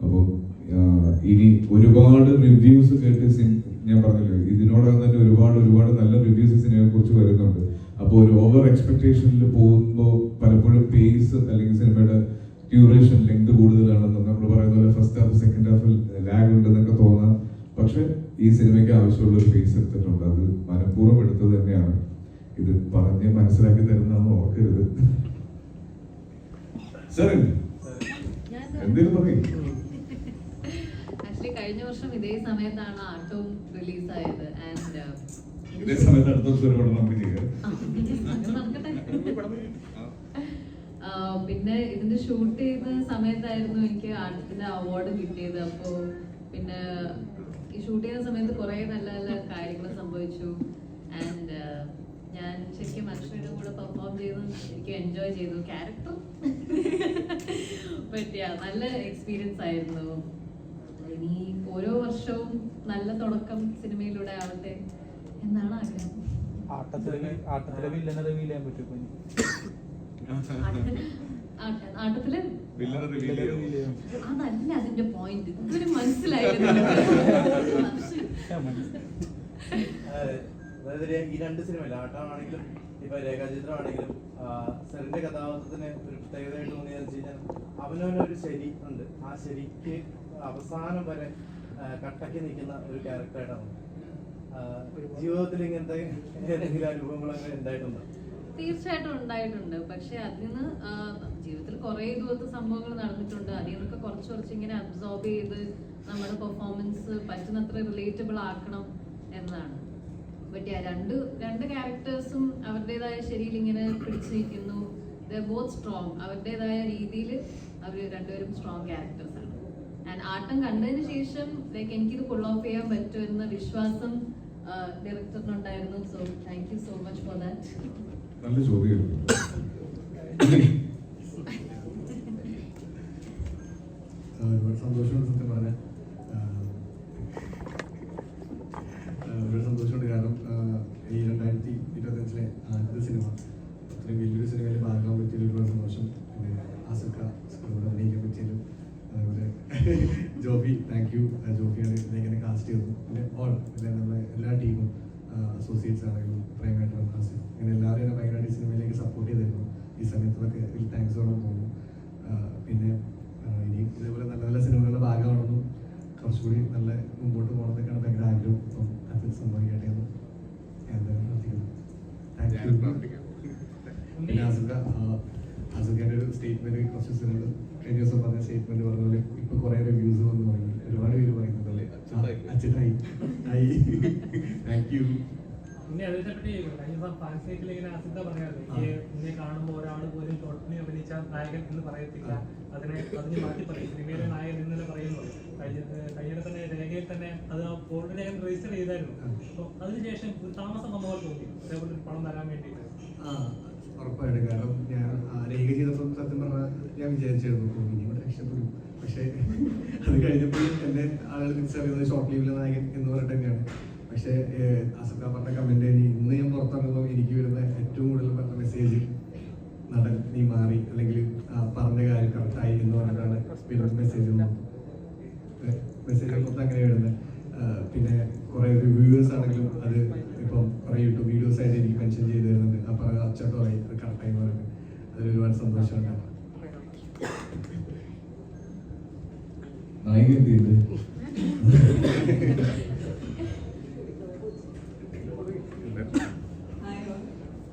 അപ്പോൾ ഇനി ഒരുപാട് റിവ്യൂസ് കേട്ട് ഞാൻ പറഞ്ഞല്ലോ ഇതിനോടകം തന്നെ ഒരുപാട് നല്ല റിവ്യൂസ് സിനിമയെ കുറിച്ച് വരുന്നുണ്ട്. അപ്പോൾ ഒരു ഓവർ എക്സ്പെക്ടേഷനിൽ പോകുമ്പോൾ പലപ്പോഴും പേസ് അല്ലെങ്കിൽ സിനിമയുടെ ഡ്യൂറേഷൻ ലെങ്ത് കൂടുതലാണെന്ന് നമ്മൾ പറയുന്ന പോലെ ഫസ്റ്റ് ഹാഫ് സെക്കൻഡ് ഹാഫിൽ ലാഗ് ഉണ്ടെന്നൊക്കെ തോന്നാം. പക്ഷെ ഈ സിനിമയ്ക്ക് ആവശ്യമുള്ള ഒരു പേസ് എടുത്തിട്ടുണ്ട്. അത് മനഃപൂർവ്വം എടുത്തത് തന്നെയാണ്. ഇത് പറഞ്ഞ് മനസ്സിലാക്കി തരുന്നതെന്ന് ഓർക്കരുത്. സാർ എന്തെങ്കിലും പറയും. ആക്ച്വലി കഴിഞ്ഞ വർഷം ഇതേ സമയത്താണ് ആട്ടവും റിലീസായത്. ആൻഡ് ഇതേ സമയത്ത് അടുത്ത ദിവസം ഒരു പടം നമുക്ക് ചെയ്യാം. പിന്നെ ഇതിന്റെ ഷൂട്ട് ചെയ്ത സമയത്തായിരുന്നു എനിക്ക് ആട്ടത്തിന്റെ അവാർഡ് കിട്ടിയത്. അപ്പോ പിന്നെ ഈ ഷൂട്ട് ചെയ്യുന്ന സമയത്ത് കുറെ നല്ല കാര്യങ്ങൾ സംഭവിച്ചു. ആൻഡ് ഞാൻ ശരിക്കും മനുഷ്യരുടെ കൂടെ പെർഫോം ചെയ്തു. എനിക്ക് എൻജോയ് ചെയ്തു ക്യാരക്ടർ. പറ്റിയ നല്ല എക്സ്പീരിയൻസ് ആയിരുന്നു. ഇനി ഓരോ വർഷവും നല്ല തുടക്കം സിനിമയിലൂടെ ആവട്ടെ എന്നാണ് ആഗ്രഹം. ആട്ടത്തിലെ വില്ലനെ റിവീൽ ചെയ്യാൻ പറ്റും. ആട്ടത്തില് അതല്ല അതിന്റെ പോയിന്റ്. ഇതൊരു അതായത് ഈ രണ്ട് സിനിമയില്ല, ആട്ടമാണെങ്കിലും ഇപ്പൊ രേഖാചിത്രമാണെങ്കിലും സെറിന്റെ കഥാപാത്രത്തിന് ഒരു പ്രത്യേകതയായിട്ട് തോന്നിയെന്ന് വെച്ച് കഴിഞ്ഞാൽ അവനവനൊരു ശരി ഉണ്ട്. ആ ശരിക്ക് അവസാനം വരെ കട്ടക്കി നിൽക്കുന്ന ഒരു ക്യാരക്ടറായിട്ടാണ്. ജീവിതത്തിൽ ഇങ്ങനത്തെ ഏതെങ്കിലും അനുഭവങ്ങൾ അങ്ങനെ ഉണ്ടായിട്ടുണ്ടോ? തീർച്ചയായിട്ടും ഉണ്ടായിട്ടുണ്ട്. പക്ഷെ അതിന് ജീവിതത്തിൽ കുറെ ഇതുപോലത്തെ സംഭവങ്ങൾ നടന്നിട്ടുണ്ട്. അതിൽ നിന്നൊക്കെ കുറച്ച് ഇങ്ങനെ അബ്സോർബ് ചെയ്ത് നമ്മുടെ പെർഫോമൻസ് പറ്റുന്നത്ര റിലേറ്റബിൾ ആക്കണം എന്നതാണ്. ബട്ട് രണ്ട് ക്യാരക്ടേഴ്സും അവരുടേതായ ശരിയിൽ ഇങ്ങനെ പിടിച്ചു നിൽക്കുന്നു. Both strong. അവരുടേതായ രീതിയിൽ അവർ രണ്ടുപേരും സ്ട്രോങ് ക്യാരക്ടേഴ്സ് ആണ്. ആൻഡ് ആട്ടം കണ്ടതിന് ശേഷം ലൈക്ക് എനിക്കിത് പുൾ ഓഫ് ചെയ്യാൻ പറ്റുമെന്ന വിശ്വാസം ഡയറക്ടറിനുണ്ടായിരുന്നു. So thank you so much for that. നല്ല ചോദ്യം. ഒരുപാട് സന്തോഷമുണ്ട് സത്യം പറഞ്ഞാൽ. ഒരുപാട് സന്തോഷമുണ്ട്. കാരണം ഈ 2025 ആദ്യത്തെ സിനിമ അത്രയും വലിയൊരു സിനിമയിൽ ഭാഗമാകാൻ പറ്റിയതിൽ ഒരുപാട് സന്തോഷം. പിന്നെ ആസിഫ സ്കൂളിൽ അഭിനയിക്കാൻ പറ്റിയാലും അതുപോലെ ജോബി, താങ്ക് യു. ജോബിയാണ് ഇതിനെ കാസ്റ്റ് ചെയ്തത്. പിന്നെ നമ്മളെ എല്ലാ ടീമും അസോസിയേറ്റ്സ് ആണെങ്കിലും പ്രൈമായിട്ട് ആസിഫ് അങ്ങനെ എല്ലാവരും എന്നെ ഭയങ്കരമായിട്ട് ഈ സിനിമയിലേക്ക് സപ്പോർട്ട് ചെയ്തിരുന്നു. ഈ സമയത്തൊക്കെ ഇതിൽ താങ്ക്സോടെ പോകുന്നു. പിന്നെ ഇനി ഇതേപോലെ നല്ല സിനിമകളുടെ ഭാഗമാണെന്നും കുറച്ചുകൂടി നല്ല മുമ്പോട്ട് പോകണമെന്നൊക്കെയാണ് ഭയങ്കര ആഗ്രഹം. അപ്പം അത് സംഭവിക്കട്ടെ എന്ന് ഞാൻ പ്രാർത്ഥിക്കുന്നു. Thank you. പിന്നെ ആസിഫിന്റെ ഒരു സ്റ്റേറ്റ്മെന്റ് കുറച്ച് സിനിമകൾ കഴിഞ്ഞ ദിവസം പറഞ്ഞ സ്റ്റേറ്റ്മെന്റ് പറഞ്ഞ പോലെ ഇപ്പൊ കുറെ റിവ്യൂസ് വന്ന് തുടങ്ങി. ഒരുപാട് പേര് പറയുന്നുണ്ടല്ലേ അച്ഛനായി. Thank you. പിന്നെ അതിനെപ്പറ്റി കഴിഞ്ഞ ഫാൻ സൈറ്റിൽ ഇങ്ങനെ ആസിഫ പറയാറുണ്ട്, എന്നെ കാണുമ്പോൾ ഒരാൾ പോലും ഷോർട്ടിനെ അഭിനയിച്ച നായകൻ എന്ന് പറയത്തില്ല, അതിന് മാറ്റി പറയും സിനിമയിലെ നായകൻ എന്ന് തന്നെ പറയുന്നുള്ളൂ. കഴിഞ്ഞ തന്നെ രേഖയിൽ തന്നെ അത് ഓൾറെഡി ഞാൻ രജിസ്റ്റർ ചെയ്തായിരുന്നു. അപ്പോൾ അതിനുശേഷം ഒരു താമസം വന്ന പോലെ തോന്നി അതേപോലെ ഒരു പണം തരാൻ വേണ്ടിയിട്ട്. ഉറപ്പായിട്ട്. കാരണം ഞാൻ രേഖ ചെയ്തപ്പോൾ സത്യം പറഞ്ഞാൽ ഞാൻ വിചാരിച്ചിരുന്നു ഇനിയോട് രക്ഷപ്പെടും. പക്ഷേ അത് കഴിഞ്ഞപ്പോൾ എന്നെ ആളുകൾ തിരിച്ചറിയുന്നത് ഷോർട്ട് ലീവിലെ നായകൻ എന്ന് പറഞ്ഞിട്ട് തന്നെയാണ്. പക്ഷേ ആസിഫ പറഞ്ഞ കമന്റ് കഴിഞ്ഞ് ഇന്ന് ഞാൻ പുറത്തിറങ്ങുമ്പോൾ എനിക്ക് വരുന്ന ഏറ്റവും കൂടുതൽ പറഞ്ഞ മെസ്സേജ് നടൻ നീ മാറി, അല്ലെങ്കിൽ പറഞ്ഞ കാര്യം കറക്റ്റായി എന്ന് പറഞ്ഞിട്ടാണ് മെസ്സേജ് മൊത്തം അങ്ങനെ വരുന്നത്. പിന്നെ കുറെ റിവ്യൂവേഴ്സ് ആണെങ്കിലും അത് ഇപ്പം കുറെ യൂട്യൂബ് വീഡിയോസ് ആയിട്ട് എനിക്ക് മെൻഷൻ ചെയ്ത് തരുന്നുണ്ട്. അപ്പം അത് അച്ചോട്ടമായി അത് കറക്റ്റായി പറയുന്നത് അതിൽ ഒരുപാട് സന്തോഷമുണ്ട്.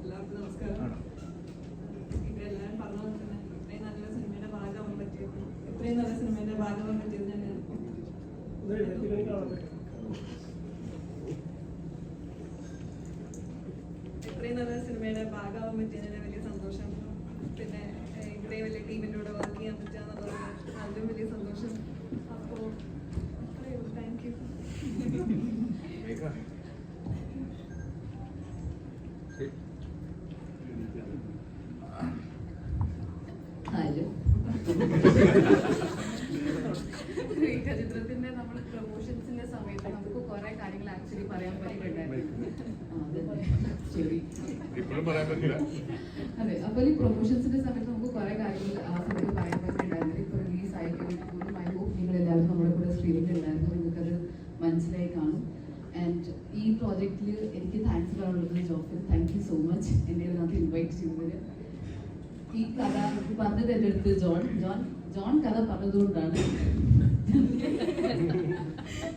എല്ലാവർക്കും നമസ്കാരം. ഇവരെല്ലാവരും പറഞ്ഞ പോലെ തന്നെ ഇത്രയും നല്ല സിനിമയുടെ ഭാഗമാകാൻ പറ്റിയത് ഇത്രയും നല്ല സിനിമയുടെ ഭാഗമാകാൻ പറ്റിയത് ഞാൻ ഇത്രയും നല്ല സിനിമയുടെ ഭാഗമാകാൻ പറ്റിയതിന് വലിയ സന്തോഷം. പിന്നെ ഇത്രയും വലിയ ടീമിൻ്റെ കൂടെ വർക്ക് ചെയ്യാൻ പറ്റുക എന്നുള്ളത് അതിലും വലിയ സന്തോഷം. അപ്പോൾ അത്രയേ ഉള്ളൂ. Thank you. ചിത്രത്തിന്റെ നമ്മൾ പ്രൊമോഷൻസിന്റെ സമയത്ത് നമുക്ക് കുറെ കാര്യങ്ങൾ ആക്ച്വലി പറയാൻ പറ്റിയിട്ടുണ്ടായിരുന്നു. അതെ, അപ്പോൾ ഈ പ്രൊമോഷൻസിന്റെ സമയത്ത് നമുക്ക് കുറെ കാര്യങ്ങൾ ആ സമയത്ത് പറയാൻ പറ്റിയിട്ടുണ്ടായിരുന്നു. ഇപ്പൊ റിലീസ് ആയിട്ട് ഐ ഹോപ്പ് നിങ്ങൾ എല്ലാവരും നമ്മുടെ കൂടെ സ്ക്രീനിൽ മച്ച് എന്നെ ഇതിനകത്ത് ഇൻവൈറ്റ് ചെയ്തതിന്. ഈ കഥ പറഞ്ഞത് എൻ്റെ അടുത്ത് ജോൺ കഥ പറഞ്ഞതുകൊണ്ടാണ്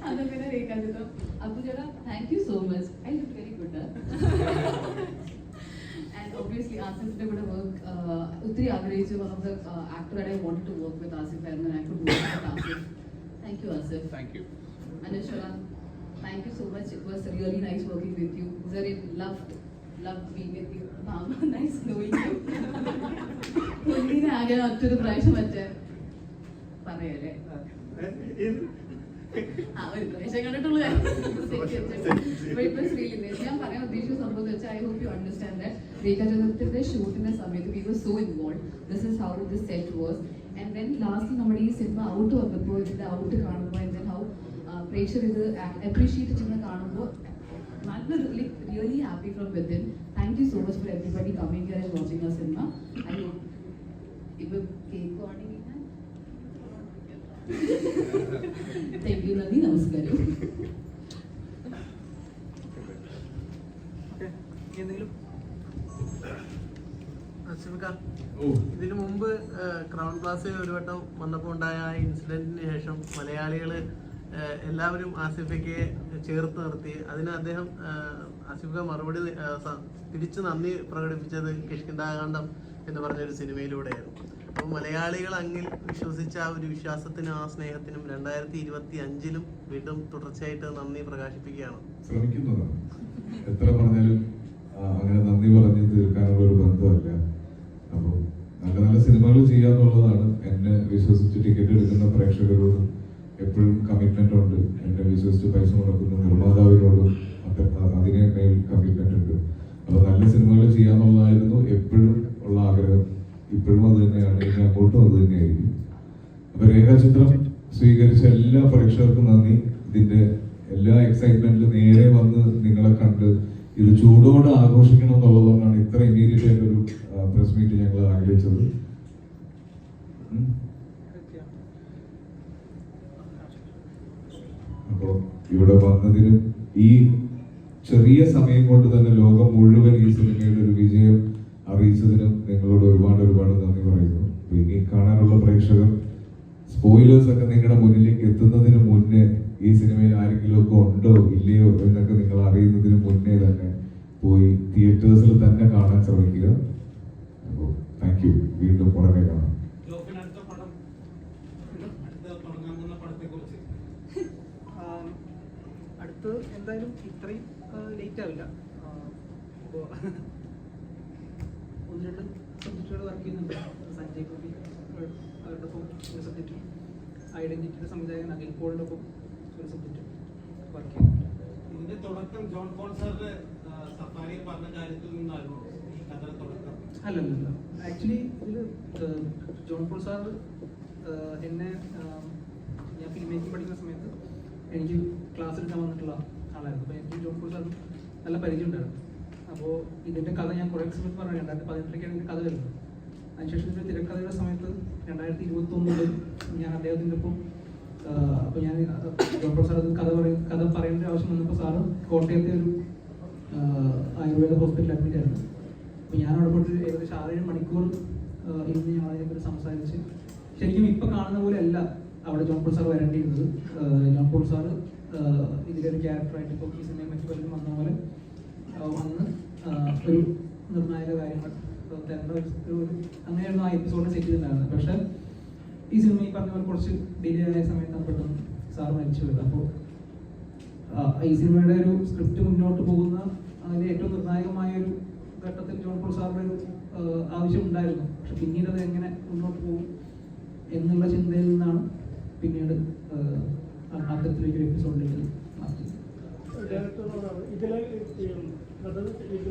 അതങ്ങനെ രേഖാചിത്രം. അപ്പോൾ ചേട്ടാ thank you so much. I look very good. And obviously Asif's കൂടെ വർക്ക് ഒത്തിരി ആഗ്രഹിച്ചു. One of the actor that I wanted to work with Asif and I could work with Asif. Thank you Asif. Thank you. Anushka, thank you so much. It was really nice working with you. Very loved being with you. Mama, nice knowing you. ആകെ മറ്റൊരു പ്രാവശ്യം മറ്റേ പറയല്ലേ ഒരു പ്രാവശ്യം കണ്ടിട്ടുള്ളൂ. ഞാൻ പറയാൻ ഉദ്ദേശിച്ച സംഭവം വെച്ചാൽ I hope you understand that രേഖാചിത്രത്തിന്റെ ഷൂട്ടിന്റെ സമയത്ത് we were so involve. This is how this set was. And then last നമ്മുടെ ഈ സിനിമ ഔട്ട് വന്നപ്പോൾ ഇതിന്റെ ഔട്ട് കാണുമ്പോൾ ആൻഡ് ദെൻ ഹൗ പ്രേക്ഷകർ ഇത് അപ്രീഷിയേറ്റ് ചെയ്യുന്ന കാണുമ്പോൾ നല്ലൊരു really happy from within. Thank you so much for everybody coming here and watching our cinema. I hope ഇപ്പൊ കേക്ക് ആണെങ്കിൽ താങ്ക് യു. നന്ദി, നമസ്കാരം. ഇതിനു മുമ്പ് ക്രൗൺ പ്ലാസയിൽ ഒരു വട്ടം വന്നപ്പോൾ ഉണ്ടായ ആ ഇൻസിഡന്റിന് ശേഷം മലയാളികൾ എല്ലാവരും ആസിഫയ്ക്ക് ചേർത്ത് നിർത്തി. അതിന് അദ്ദേഹം ആസിഫ മറുപടി തിരിച്ചു നന്ദി പ്രകടിപ്പിച്ചത് കിഷ്കിന്ധാകാന്ഡം എന്ന് പറഞ്ഞൊരു സിനിമയിലൂടെയായിരുന്നു. അപ്പോൾ മലയാളികൾ അങ്ങിൽ വിശ്വസിച്ച ആ ഒരു വിശ്വാസത്തിനും ആ സ്നേഹത്തിനും 2025 വീണ്ടും തുടർച്ചയായിട്ട് നന്ദി പ്രകാശിപ്പിക്കുകയാണ്. ശ്രമിക്കുന്നതാണ്. എത്ര പറഞ്ഞാലും അങ്ങനെ നന്ദി പറഞ്ഞ് തീർക്കാനുള്ള ഒരു ബന്ധമല്ല. അപ്പോൾ നല്ല നല്ല സിനിമകൾ ചെയ്യാന്നുള്ളതാണ്. എന്നെ വിശ്വസിച്ച് ടിക്കറ്റ് എടുക്കുന്ന പ്രേക്ഷകരോടും എപ്പോഴും കമ്മിറ്റ്മെന്റ് ഉണ്ട്. എന്നെ വിശ്വസിച്ച് പൈസ മുടക്കുന്ന നിർമ്മാതാവിനോടും അതിനെ മേൽ കമ്മിറ്റ്മെന്റ് ഉണ്ട്. അപ്പോൾ നല്ല സിനിമകൾ ചെയ്യാന്നുള്ളതായിരുന്നു എപ്പോഴും ഉള്ള ആഗ്രഹം. ഇപ്പോഴും അത് തന്നെയാണ്, ഇനി അങ്ങോട്ടും അത് തന്നെയായിരിക്കും. അപ്പൊ രേഖാചിത്രം സ്വീകരിച്ച എല്ലാ പ്രേക്ഷകർക്കും നന്ദി. ഇതിന്റെ എല്ലാ എക്സൈറ്റ്മെന്റിലും നേരെ വന്ന് നിങ്ങളെ കണ്ട് ഇത് ചൂടോടെ ആഘോഷിക്കണം എന്നുള്ളതുകൊണ്ടാണ് ഇത്ര ഇമ്മീഡിയറ്റ് ആയിട്ടൊരു പ്രസ് മീറ്റ് ഞങ്ങൾ ആഗ്രഹിച്ചത്. അപ്പോൾ ഇവിടെ വന്നതിനും ഈ ചെറിയ സമയം കൊണ്ട് തന്നെ ലോകം മുഴുവൻ ഈ സിനിമയുടെ ഒരു വിജയം അറിയിച്ചതിനും നിങ്ങളോട് ഒരുപാട് നന്ദി പറയുന്നു. ഇനി കാണാനുള്ള പ്രേക്ഷകർ സ്പോയിലേഴ്സ് ഒക്കെ നിങ്ങളുടെ മുന്നിലേക്ക് എത്തുന്നതിന് മുന്നേ ഈ സിനിമയിൽ ആരെങ്കിലും ഒക്കെ ഉണ്ടോ ഇല്ലയോ എന്നൊക്കെ നിങ്ങൾ അറിയുന്നതിന് മുന്നേ തന്നെ പോയി തിയേറ്റേഴ്സിൽ തന്നെ കാണാൻ ശ്രമിക്കുക. അപ്പോൾ താങ്ക് യു. വീണ്ടും ഉടനെ കാണാം. അടുത്ത് എന്തായാലും ഇത്രയും ലേറ്റ് ആവില്ല. അപ്പോൾ ഒന്ന് രണ്ട് സബ്ജക്റ്റുകൾ വർക്ക് ചെയ്യുന്നുണ്ട്. സഞ്ജയ് ഗോപി അവരുടെ ഒപ്പം ഒരു സബ്ജക്റ്റ്, ഐഡന്റിറ്റിയുടെ സംവിധായകൻ അഖിൽ പോളിന്റെ ഒപ്പം ഒരു സബ്ജക്റ്റ് വർക്ക് ചെയ്യുന്നുണ്ട്. ഇതിന്റെ തുടക്കം ജോൺ പോൾ സാറിന്റെ സഫാരി പറഞ്ഞ കാര്യത്തിൽ നിന്നായിരുന്നു ഈ കഥയുടെ തുടക്കം? അല്ലല്ല, ആക്ച്വലി ഇതിൽ ജോൺ പോൾ സാർ എന്നെ ഞാൻ ഫിലിം മേക്കിംഗ് പഠിക്കുന്ന സമയത്ത് എനിക്ക് ക്ലാസ് എടുക്കാൻ വന്നിട്ടുള്ള ആളായിരുന്നു. അപ്പോൾ എനിക്ക് ജോൺ പോൾ സാർ നല്ല പരിചയം ഉണ്ടായിരുന്നു. അപ്പോൾ ഇതിൻ്റെ കഥ ഞാൻ കുറേ സമയത്ത് പറഞ്ഞു 2018 ഇതിൻ്റെ കഥ വരുന്നത്. അതിനുശേഷം ഇതിൻ്റെ തിരക്കഥയുടെ സമയത്ത് 2021 ഞാൻ അദ്ദേഹത്തിൻ്റെ ഒപ്പം അപ്പോൾ ഞാൻ ജോൺ പോൾ സാർ അത് കഥ പറയേണ്ട ആവശ്യം വന്നപ്പോൾ സാറ് കോട്ടയത്തെ ഒരു ആയുർവേദ ഹോസ്പിറ്റലിൽ അഡ്മിറ്റ് ആയിരുന്നു. അപ്പോൾ ഞാൻ അവിടെ പോയിട്ട് ഏകദേശം 6-7 മണിക്കൂർ ഇരുന്ന് ഞാൻ അതിനെക്കുറിച്ച് സംസാരിച്ച് ശരിക്കും ഇപ്പം കാണുന്ന പോലെ അല്ല അവിടെ ജോൺ പോൾ സാർ വരേണ്ടിയിരുന്നത്. ജോൺ പോൾ സാർ ഇതിലൊരു ക്യാരക്ടറായിട്ട് ഇപ്പോൾ ഈ സിനിമയിൽ മറ്റു പലരും വന്ന പോലെ വന്ന് ഒരു നിർണായക കാര്യങ്ങൾ തരേണ്ട ഒരു അങ്ങനെയായിരുന്നു ആ എപ്പിസോഡിനെ സെറ്റ് ചെയ്തിട്ടുണ്ടായിരുന്നത്. പക്ഷേ ഈ സിനിമ ഈ പറഞ്ഞ പോലെ കുറച്ച് ഡിലേ ആയ സമയത്താണ് പെട്ടെന്ന് സാർ മരിച്ചു വരുന്നത്. അപ്പോൾ ഈ സിനിമയുടെ ഒരു സ്ക്രിപ്റ്റ് മുന്നോട്ട് പോകുന്ന അതിൻ്റെ ഏറ്റവും നിർണായകമായ ഒരു ഘട്ടത്തിൽ ജോൺ പോൾ സാറിൻ്റെ ഒരു ആവശ്യം ഉണ്ടായിരുന്നു. പക്ഷെ പിന്നീട് അത് എങ്ങനെ മുന്നോട്ട് പോകും എന്നുള്ള ചിന്തയിൽ നിന്നാണ് പിന്നീട് അത്തരത്തിലേക്ക് ഒരു എപ്പിസോഡിലേക്ക് മാറ്റിയത്.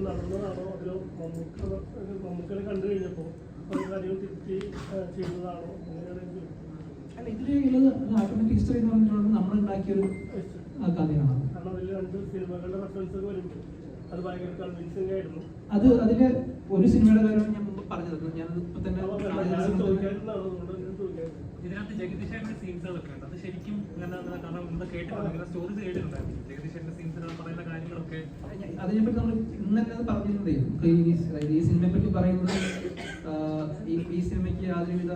നടന്നതാണോ അതോ മമ്മൂക്കളെ കണ്ടു കഴിഞ്ഞപ്പോൾ കാര്യങ്ങൾ തിരുത്തി ചെയ്തതാണോ? അല്ല, ഇതിലുള്ളത് ആട്ടോമാറ്റിക് ഹിസ്റ്ററി എന്ന് പറഞ്ഞിട്ടുള്ളത് നമ്മളുണ്ടാക്കിയൊരു കഥയാണ്. കാരണം അതിൽ 2 സിനിമകളുടെ റെഫറൻസ് ഒക്കെ വരുമ്പോൾ അത് ഭയങ്കര കൺവിൻസിംഗ് ആയിരുന്നു. അത് അതിലെ ഒരു സിനിമയുടെ കാര്യമാണ് ഞാൻ മുമ്പ് പറഞ്ഞത്. ഞാൻ ഇപ്പൊ തന്നെ ഇതിനകത്ത് ജഗദീഷേട്ടൻ്റെ സീൻസുകളൊക്കെ ഉണ്ട്. അത് ശരിക്കും കാരണം നമ്മൾ കേട്ടിട്ടുണ്ട്, സ്റ്റോറീസ് കേട്ടിട്ടുണ്ടായിരുന്നു. ജഗദീഷേട്ടൻ്റെ സീൻസിൽ പറയുന്ന കാര്യങ്ങളൊക്കെ അതിനെപ്പറ്റി നമ്മൾ ഇന്ന് തന്നെ പറഞ്ഞിരുന്നതേ, ഈ സിനിമയെ പറ്റി പറയുന്നത് ഈ സിനിമയ്ക്ക് യാതൊരുവിധ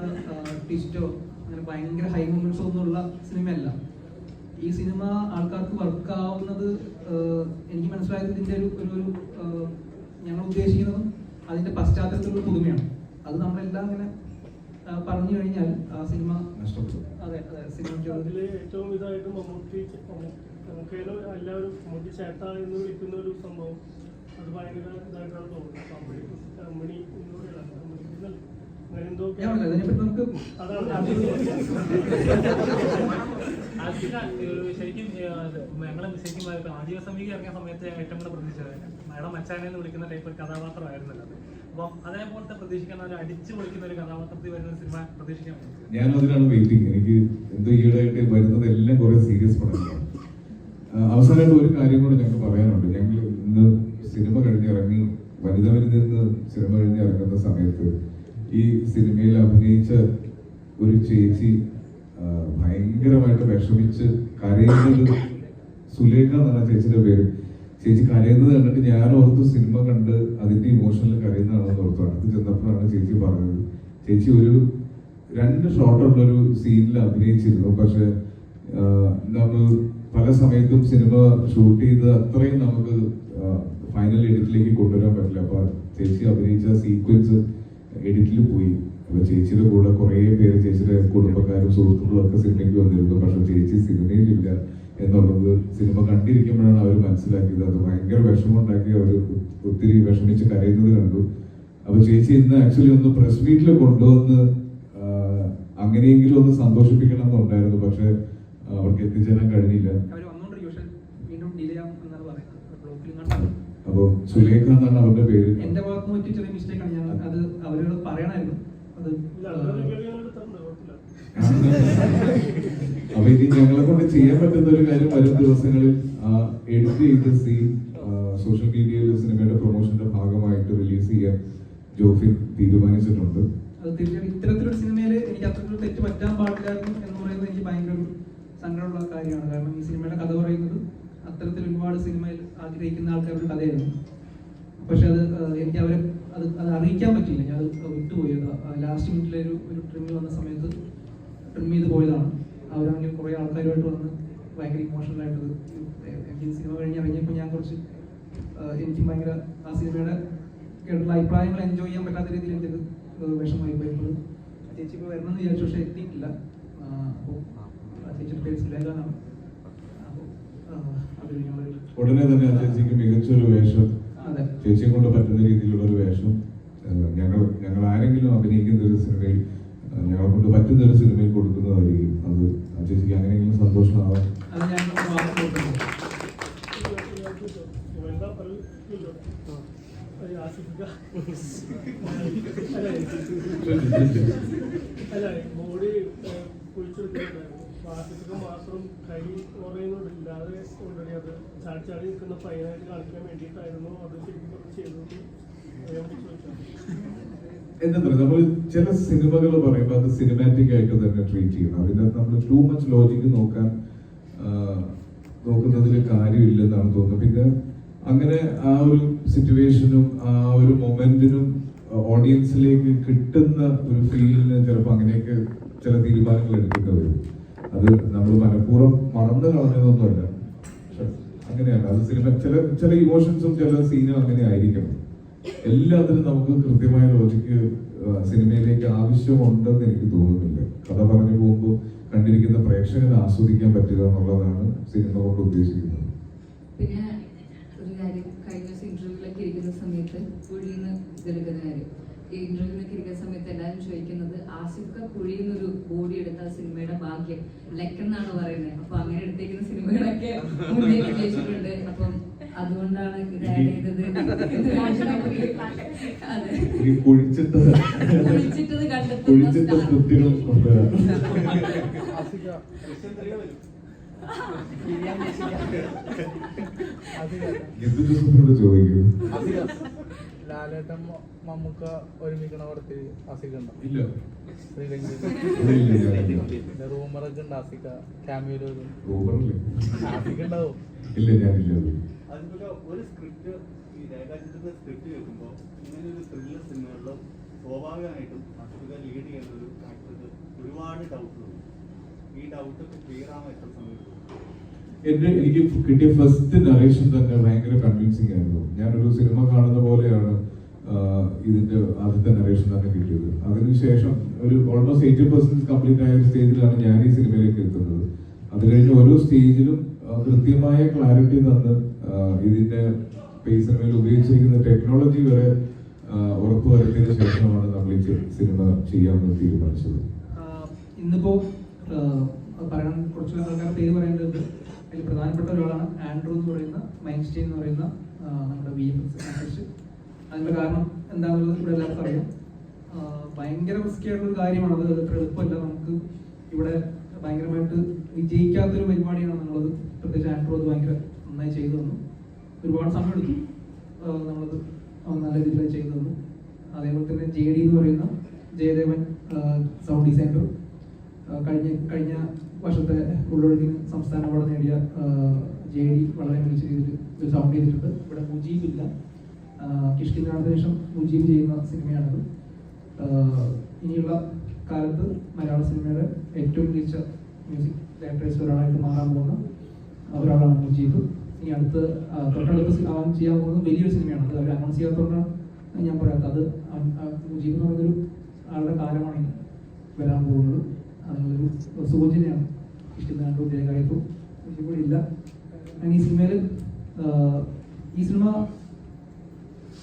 ട്വിസ്റ്റോ അങ്ങനെ ഭയങ്കര ഹൈ മൊമെന്റ്സോ ഒന്നുമുള്ള സിനിമയല്ല. ഈ സിനിമ ആൾക്കാർക്ക് വർക്കാവുന്നത് എനിക്ക് മനസ്സിലായത് ഇതിൻ്റെ ഒരു ഞങ്ങൾ ഉദ്ദേശിക്കുന്നതും അതിൻ്റെ പശ്ചാത്തലത്തിലുള്ള പുതുമയാണ്. അത് നമ്മളെല്ലാം ഇങ്ങനെ പറഞ്ഞു കഴിഞ്ഞാൽ ആ സിനിമ നഷ്ടപ്പെടും. അതെ അതെ, സിനിമയ്ക്ക് അതിൽ ഏറ്റവും ഇതായിട്ട് നമുക്കേലും എല്ലാവരും മമ്മൂട്ടി ചേട്ടാ എന്ന് വിളിക്കുന്ന ഒരു സംഭവം അത് ഭയങ്കര ഇതായിട്ടാണ് തോന്നുന്നത്. കമ്പനി അങ്ങനെ എന്തോ അതിനെപ്പറ്റി നമുക്ക് ശരിക്കും ഞങ്ങൾ ശരിക്കും ആദ്യ സമീക ഇറങ്ങിയ സമയത്ത് ഏറ്റവും കൂടെ പ്രതീക്ഷിച്ചത് മേഡം മച്ചാനെ എന്ന് വിളിക്കുന്ന ടൈപ്പ് ഒരു കഥാപാത്രമായിരുന്നല്ലോ അത്. അപ്പം അതേപോലത്തെ പ്രതീക്ഷിക്കുന്ന ഒരു അടിച്ചു പൊളിക്കുന്ന ഒരു കഥാപാത്രത്തിൽ വരുന്ന സിനിമ പ്രതീക്ഷിക്കാൻ പറ്റും. ഞാൻ അതിനാണ് വെയിറ്റിംഗ്. എനിക്ക് എന്തോ ഈയിടെയായിട്ട് വരുന്നത് എല്ലാം കുറെ സീരിയസ് പടങ്ങളാണ്. അവസാനമായിട്ട് ഒരു കാര്യം കൂടെ ഞങ്ങൾക്ക് പറയാനുണ്ട്. ഞങ്ങൾ ഇന്ന് സിനിമ കഴിഞ്ഞിറങ്ങി വനിത വരുന്ന സിനിമ കഴിഞ്ഞിറങ്ങുന്ന സമയത്ത് ഈ സിനിമയിൽ അഭിനയിച്ച ഒരു ചേച്ചി ഭയങ്കരമായിട്ട് വിഷമിച്ച് കരയുന്നത്, സുലേഖ എന്നാണ് ചേച്ചിയുടെ പേര്. ചേച്ചി കരയുന്നത് കണ്ടിട്ട് ഞാൻ ഓർത്തു സിനിമ കണ്ട് അതിന്റെ ഇമോഷനിൽ കരയുന്നതാണെന്ന് ഓർത്തു. അടുത്ത് ചെന്നപ്പോഴാണ് ചേച്ചി പറഞ്ഞത്. ചേച്ചി ഒരു 2 ഷോട്ടുള്ളൊരു സീനിൽ അഭിനയിച്ചിരുന്നു. പക്ഷെ നമ്മൾ പല സമയത്തും സിനിമ ഷൂട്ട് ചെയ്ത് അത്രയും നമുക്ക് ഫൈനൽ എഡിറ്റിലേക്ക് കൊണ്ടുവരാൻ പറ്റില്ല. അപ്പൊ ചേച്ചി അഭിനയിച്ച സീക്വൻസ് എഡിറ്റിൽ പോയി. അപ്പൊ ചേച്ചിയുടെ കൂടെ കുറെ പേര്, ചേച്ചിയുടെ കുടുംബക്കാരും സുഹൃത്തുക്കളും ഒക്കെ സിനിമയ്ക്ക് വന്നിരുന്നു. പക്ഷെ ചേച്ചി സിനിമയിലില്ല എന്നുള്ളത് സിനിമ കണ്ടിരിക്കുമ്പോഴാണ് അവർ മനസ്സിലാക്കിയത്. അത് ഭയങ്കര വിഷമമുണ്ടാക്കി അവർ ഒത്തിരി വിഷമിച്ച് കരയുന്നത് കണ്ടു. അപ്പൊ ചേച്ചി ഇന്ന് ആക്ച്വലി ഒന്ന് പ്രസ് മീറ്റിൽ കൊണ്ടുവന്ന് അങ്ങനെയെങ്കിലും ഒന്ന് സന്തോഷിപ്പിക്കണം എന്നുണ്ടായിരുന്നു. പക്ഷെ അവർക്ക് എത്തിച്ചേരാൻ കഴിഞ്ഞില്ല. അപ്പൊ സുലേഖ എന്നാണ് അവരുടെ പേര്. എന്റെ ഭാഗത്ത് പറ്റി ചെറിയ മിസ്റ്റേക്ക് ആണ്. ഞാൻ അത് അവരോട് പറയണമായിരുന്നു. അത് അപ്പൊ ഇനി ഞങ്ങളെ കൊണ്ട് ചെയ്യാൻ പറ്റുന്ന ഒരു കാര്യം വരും ദിവസങ്ങളിൽ എഡിറ്റ് ചെയ്ത സീൻ സോഷ്യൽ മീഡിയയിൽ സിനിമയുടെ പ്രൊമോഷന്റെ ഭാഗമായിട്ട് റിലീസ് ചെയ്യാൻ ജോഫിൻ തീരുമാനിച്ചിട്ടുണ്ട്. അത് തീർച്ചയായും ഇത്തരത്തിലൊരു സിനിമയിൽ എനിക്ക് അത്രയൊരു തെറ്റ് പറ്റാൻ പാടില്ലായിരുന്നു എന്ന് പറയുന്നത് എനിക്ക് ഭയങ്കര ഒരു സങ്കടമുള്ള കാര്യമാണ്. കാരണം ഈ സിനിമയുടെ കഥ പറയുന്നത് അത്തരത്തിൽ ഒരുപാട് സിനിമയിൽ ആഗ്രഹിക്കുന്ന ആൾക്കാരുടെ കഥയായിരുന്നു. പക്ഷെ അത് എനിക്ക് അവരെ അത് അറിയിക്കാൻ പറ്റിയില്ല. ഞാൻ അത് വിട്ടുപോയി. ലാസ്റ്റ് മിനിറ്റിലെ ഒരു ട്രിമ്മിൽ വന്ന സമയത്ത് ട്രിം ചെയ്ത് പോയതാണ്. അവരാണെങ്കിൽ കുറേ ആൾക്കാരുമായിട്ട് വന്ന് ഭയങ്കര ഇമോഷണലായിട്ട് എനിക്ക് സിനിമ കഴിഞ്ഞ് ഇറങ്ങിയപ്പോൾ ഞാൻ കുറച്ച് എനിക്ക് ഭയങ്കര ആ സിനിമയുടെ കേട്ടുള്ള അഭിപ്രായങ്ങൾ എൻജോയ് ചെയ്യാൻ പറ്റാത്ത രീതിയിൽ എനിക്കത് വിഷമമായി പോയപ്പോൾ ചേച്ചി ഇപ്പോൾ വരണമെന്ന് വിചാരിച്ചു. പക്ഷേ എത്തിയിട്ടില്ല. അപ്പോൾ ചേച്ചിയുടെ പേര് സുലേഖ എന്നാണ്. ഉടനെ തന്നെ ആ ചേച്ചിക്ക് മികച്ചൊരു വേഷം, ചേച്ചിയെ കൊണ്ട് പറ്റുന്ന രീതിയിലുള്ള ഒരു വേഷം ഞങ്ങൾ ആരെങ്കിലും അഭിനയിക്കുന്ന ഒരു സിനിമയിൽ ഞങ്ങളെ കൊണ്ട് പറ്റുന്ന ഒരു സിനിമയിൽ കൊടുക്കുന്നതായിരിക്കും. അത് ആ ചേച്ചിക്ക് അങ്ങനെയെങ്കിലും സന്തോഷമാവാം. അല്ല ബോഡി കുഴിച്ചെടുക്കുന്നുണ്ടായിരുന്നു. ആസിഫിക മാത്രം കൈ പറയുന്നതില്ലാതെ ഓൾറെഡി അത് ചാടി നിൽക്കുന്ന ഫൈനായിട്ട് കാണിക്കാൻ വേണ്ടിയിട്ടായിരുന്നു അത് ശരിക്കും ചെയ്തത്. എന്താ പറയുക, നമ്മൾ ചില സിനിമകൾ പറയുമ്പോൾ അത് സിനിമാറ്റിക് ആയിട്ട് തന്നെ ട്രീറ്റ് ചെയ്യണം. അതിനകത്ത് നമ്മൾ ടൂ മച്ച് ലോജിക്ക് നോക്കുന്നതിൽ കാര്യമില്ലെന്നാണ് തോന്നുന്നത്. പിന്നെ അങ്ങനെ ആ ഒരു സിറ്റുവേഷനും ആ ഒരു മൊമെന്റിനും ഓഡിയൻസിലേക്ക് കിട്ടുന്ന ഒരു ഫീലിന് ചിലപ്പോൾ അങ്ങനെയൊക്കെ ചില തീരുമാനങ്ങൾ എടുക്കേണ്ടി വരും. അത് നമ്മൾ മനഃപൂർവ്വം മറന്നു കളഞ്ഞതൊന്നുമല്ല. പക്ഷെ അങ്ങനെയല്ല. അത് സിനിമ ചില ഇമോഷൻസും ചില സീനും അങ്ങനെ ആയിരിക്കണം. എല്ലാത്തിനും നമുക്ക് കൃത്യമായ ലോജിക്ക് സിനിമയിലേക്ക് ആവശ്യമുണ്ടെന്ന് എനിക്ക് തോന്നുന്നില്ല. കഥ പറഞ്ഞു പോകുമ്പോൾ കണ്ടിരിക്കുന്ന പ്രേക്ഷകന് ആസ്വദിക്കാൻ പറ്റുക എന്നുള്ളതാണ് സിനിമ കൊണ്ട് ഉദ്ദേശിക്കുന്നത്. പിന്നെ ഒരു കാര്യം, കഴിഞ്ഞ ദിവസം ഇന്റർവ്യൂവിലൊക്കെ ഇരിക്കുന്ന സമയത്ത് കുഴിന്ന് ഇതെടുക്കുന്ന കാര്യം, ഈ ഇന്റർവ്യൂവിലൊക്കെ ഇരിക്കുന്ന സമയത്ത് എല്ലാവരും ചോദിക്കുന്നത് ആസിഫ്ക കുഴിന്നൊരു ബോഡി എടുത്ത സിനിമയുടെ ഭാഗ്യം ലക്കെന്നാണ് പറയുന്നത്. അപ്പൊ അങ്ങനെ എടുത്തേക്കുന്ന സിനിമകളൊക്കെ മുന്നേ വിജയിച്ചിട്ടുണ്ട്. അപ്പം അതുകൊണ്ടാണ് ഇത് ആഡ് ചെയ്തത്. കുഴിച്ചിട്ടത് കണ്ടെത്തുന്ന ലാലേട്ടൻ മമ്മൂക്ക ഒരുമിക്കണ പടത്തിൽ ആസിക ഉണ്ടോ? ഇല്ല. ശ്രീലങ്കയിൽ റൂമറൊക്കെ ഉണ്ട് ആസിക ക്യാമിയോയിൽ ആസിക ഉണ്ടാവും. ഇല്ല, ഞാനില്ല. അതുപോലെ ഒരു സ്ക്രിപ്റ്റ് ഈ രേഖാചിത്രത്തിന്റെ സ്ക്രിപ്റ്റ് കേൾക്കുമ്പോൾ ഇങ്ങനെ ഒരു ത്രില്ലർ സിനിമകളിലും സ്വാഭാവികമായിട്ടും ആസിക ലീഡ് ചെയ്യുന്ന ഒരു ആക്ടർക്ക് ഒരുപാട് ഡൗട്ടുകളുണ്ട്. ഈ ഡൗട്ടൊക്കെ ക്ലിയർ ആവാൻ എത്ര സമയം എടുക്കും? എനിക്ക് കിട്ടിയ ഫസ്റ്റ് നറേഷൻ തന്നെ ഭയങ്കര കൺവിൻസിങ് ആയിരുന്നു. ഞാനൊരു സിനിമ കാണുന്ന പോലെയാണ് ഇതിന്റെ ആദ്യത്തെ നറേഷൻ തന്നെ കിട്ടിയത്. അതിനുശേഷം ഒരു ഓൾമോസ്റ്റ് 80% കംപ്ലീറ്റ് ആയ ഒരു സ്റ്റേജിലാണ് ഞാൻ ഈ സിനിമയിലേക്ക് എത്തുന്നത്. അത് കഴിഞ്ഞ് ഓരോ സ്റ്റേജിലും കൃത്യമായ ക്ലാരിറ്റി തന്ന് ഇതിന്റെ ഈ സിനിമയിൽ ഉപയോഗിച്ചിരിക്കുന്ന ടെക്നോളജി വരെ ഉറപ്പുവരുത്തിയതിനു ശേഷമാണ് നമ്മൾ ഈ സിനിമ ചെയ്യാമെന്ന് തീരുമാനിച്ചത്. ഇന്നിപ്പോ പറയാൻ കുറച്ച് ആൾക്കാരുടെ പേര് പറയേണ്ടത് അതിൽ പ്രധാനപ്പെട്ട ഒരാളാണ് ആൻഡ്രൂ എന്ന് പറയുന്ന മൈൻസ്റ്റീൻ എന്ന് പറയുന്ന നമ്മുടെ VFX ആർട്ടിസ്റ്റ്. അതിന്റെ കാരണം എന്താണെന്നുള്ളത് ഇവിടെ എല്ലാവർക്കും അറിയാം. ഭയങ്കര റിസ്കി ആയിട്ടുള്ള കാര്യമാണ് അത്. അത്ര എളുപ്പമല്ല. നമുക്ക് ഇവിടെ ഭയങ്കരമായിട്ട് വിജയിക്കാത്തൊരു പരിപാടിയാണ് നമ്മളത്. പ്രത്യേകിച്ച് ആൻഡ്രൂ അത് ഭയങ്കര നന്നായി ചെയ്തു തന്നു. ഒരുപാട് സമയം എടുത്തു. നമ്മളത് നല്ല രീതിയിൽ ചെയ്തു തന്നു. അതേപോലെ തന്നെ JD എന്ന് പറയുന്ന ജയദേവൻ സൗണ്ട് ഡിസൈനർ കഴിഞ്ഞ വർഷത്തെ ഉള്ളൊഴുകിന് സംസ്ഥാന അവാർഡ് നേടിയ JD വളരെ മികച്ച രീതിയിൽ ഒരു സൗണ്ട് ചെയ്തിട്ടുണ്ട്. ഇവിടെ മുജീബ് ഇല്ല. കിഷ്കിന്ദാനത്തിന് ശേഷം മുജീബ് ചെയ്യുന്ന സിനിമയാണത്. ഇനിയുള്ള കാലത്ത് മലയാള സിനിമയുടെ ഏറ്റവും മികച്ച മ്യൂസിക് ഡയറക്ടേഴ്സ് ഒരാളായിട്ട് മാറാൻ പോകുന്ന ഒരാളാണ് മുജീബ്. ഇനി തൊട്ടടുത്ത് അവൻ ചെയ്യാൻ പോകുന്നത് വലിയൊരു സിനിമയാണ്. അത് അവർ അനൗൺസ് ചെയ്യാത്തതുകൊണ്ടാണ് ഞാൻ പറയാത്തത്. അത് മുജീബ് എന്ന് പറയുന്നൊരു ആളുടെ കാലമാണ് ഇനി വരാൻ പോകുന്നത്. അതിനൊരു സൂചനയാണ് ഇഷ്ടത്തിനായിട്ടും ജയകാര്യത്തും ഇവിടെ ഇല്ല. ഈ സിനിമയിൽ ഈ സിനിമ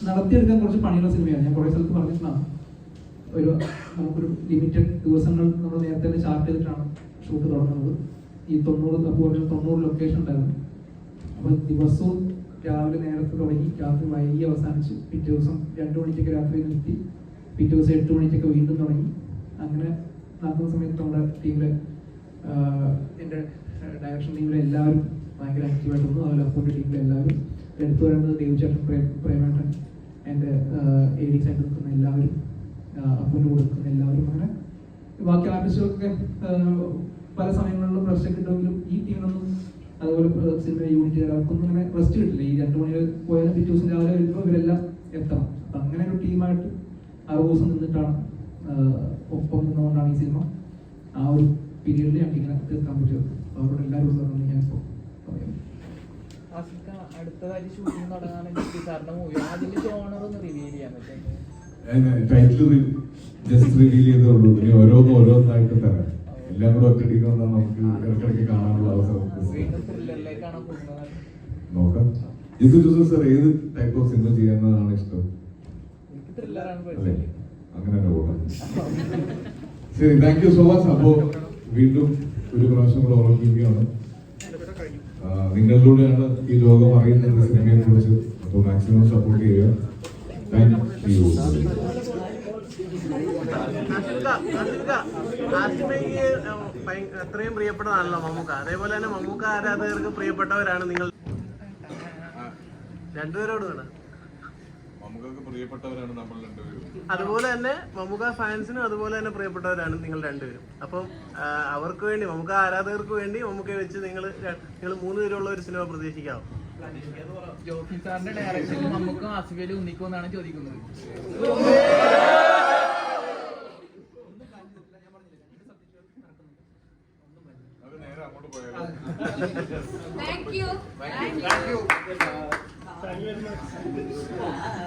നടത്തിയെടുക്കാൻ കുറച്ച് പണിയുള്ള സിനിമയാണ്. ഞാൻ കുറേ സ്ഥലത്ത് പറഞ്ഞിട്ടുണ്ടാണ്. നമുക്കൊരു ലിമിറ്റഡ് ദിവസങ്ങൾ നമ്മൾ നേരത്തെ തന്നെ ചാർട്ട് ചെയ്തിട്ടാണ് ഷൂട്ട് തുടങ്ങുന്നത്. ഈ 90 ലൊക്കേഷൻ ഉണ്ടായിരുന്നു. അപ്പോൾ ദിവസവും രാവിലെ നേരത്തെ തുടങ്ങി രാത്രി വൈകി അവസാനിച്ച് പിറ്റേ ദിവസം 2 മണിക്കൊക്കെ രാത്രി നിർത്തി പിറ്റേ ദിവസം 8 മണിക്കൊക്കെ വീണ്ടും തുടങ്ങി. അങ്ങനെ നടക്കുന്ന സമയത്ത് നമ്മുടെ ടീമിലെ എൻ്റെ ഡയറക്ഷൻ ടീമിലെ എല്ലാവരും ഭയങ്കര ആക്റ്റീവായിട്ട് വന്നു. അതുപോലെ അപ്പൂൻ്റെ ടീമിലെ എല്ലാവരും. എടുത്തു പറയുന്നത് ദേവുചേട്ടൻ, പ്രേമേട്ടൻ, എൻ്റെ AD സൈഡിൽ നിൽക്കുന്ന എല്ലാവരും, അപ്പൂൻ്റെ കൂടെ നിൽക്കുന്ന എല്ലാവരും, അങ്ങനെ ബാക്കി ആർട്ടിസ്റ്റുകൾക്കൊക്കെ പല സമയങ്ങളിലും റെസ്റ്റ് കിട്ടുമെങ്കിലും ഈ ടീമിനൊന്നും അതുപോലെ സിനിമ യൂണിറ്റ് അവർക്കൊന്നും അങ്ങനെ റെസ്റ്റ് കിട്ടില്ല. ഈ 2 മണി പോയാലും പിറ്റേ ദിവസം രാവിലെ വരുമ്പോൾ ഇവരെല്ലാം എത്തണം. അപ്പം അങ്ങനെ ഒരു ടീമായിട്ട് 6 ദിവസം നിന്നിട്ടാണ് ഒപ്പം നിന്നുകൊണ്ടാണ് ഈ സിനിമ ആ ഒരു പീരീഡിൽ ഞങ്ങൾക്ക് ഇങ്ങനെ തീർക്കാൻ പറ്റിയത്. അവരോട് എല്ലാവരും നന്ദി ഞാനിപ്പോൾ പറയാം. അടുത്തതായിട്ട് ഷൂട്ടിംഗ് തുടങ്ങാണെങ്കിൽ സാറിന്റെ മൂവി അതിന്റെ ജോണർ ഒന്ന് റിവീൽ ചെയ്യാൻ പറ്റും? ടൈറ്റിൽ ജസ്റ്റ് റിവീൽ ചെയ്തോളൂ. ഇനി ഓരോന്നായിട്ട് തരാം. എല്ലാം കൂടെ ഒറ്റടിക്കുന്ന നമുക്ക് ഇടയ്ക്കിടയ്ക്ക് കാണാനുള്ള അവസരം നോക്കാം. സർ ഏത് ടൈപ്പ് ഓഫ് സിനിമ ചെയ്യാനാണ് ഇഷ്ടം? അല്ലേ, അങ്ങനെ തന്നെ പോകാം. ശരി, താങ്ക് യു സോ മച്ച്. അപ്പോൾ വീണ്ടും ഒരു പ്രാവശ്യം കൂടെ ഓർമ്മിപ്പിക്കുകയാണ്, നിങ്ങളിലൂടെയാണ് ഈ ലോകം അറിയുന്നത് സിനിമയെ കുറിച്ച്. അപ്പോൾ മാക്സിമം സപ്പോർട്ട് ചെയ്യുക. Thank you. അത്രയും പ്രിയപ്പെട്ടതാണല്ലോ മമ്മൂക്ക. അതേപോലെ തന്നെ മമ്മൂക്ക ആരാധകർക്ക് പ്രിയപ്പെട്ടവരാണ് നിങ്ങൾ രണ്ടുപേരോട് വേണം. അതുപോലെ തന്നെ മമ്മൂക്ക ഫാൻസിനും അതുപോലെ തന്നെ പ്രിയപ്പെട്ടവരാണ് നിങ്ങൾ രണ്ടുപേരും. അപ്പം അവർക്ക് വേണ്ടി, മമ്മൂക്ക ആരാധകർക്ക് വേണ്ടി മമ്മൂക്കയെ വെച്ച് നിങ്ങൾ 3 പേരുള്ള ഒരു സിനിമ പ്രതീക്ഷിക്കാമോ? ജോഫി സാറിന്റെ ഡയറക്ഷനിൽ നമുക്ക് ആസിഫിൽ ഉന്നിക്കുമെന്നാണ് ചോദിക്കുന്നത്. Thank you. Thank you very much.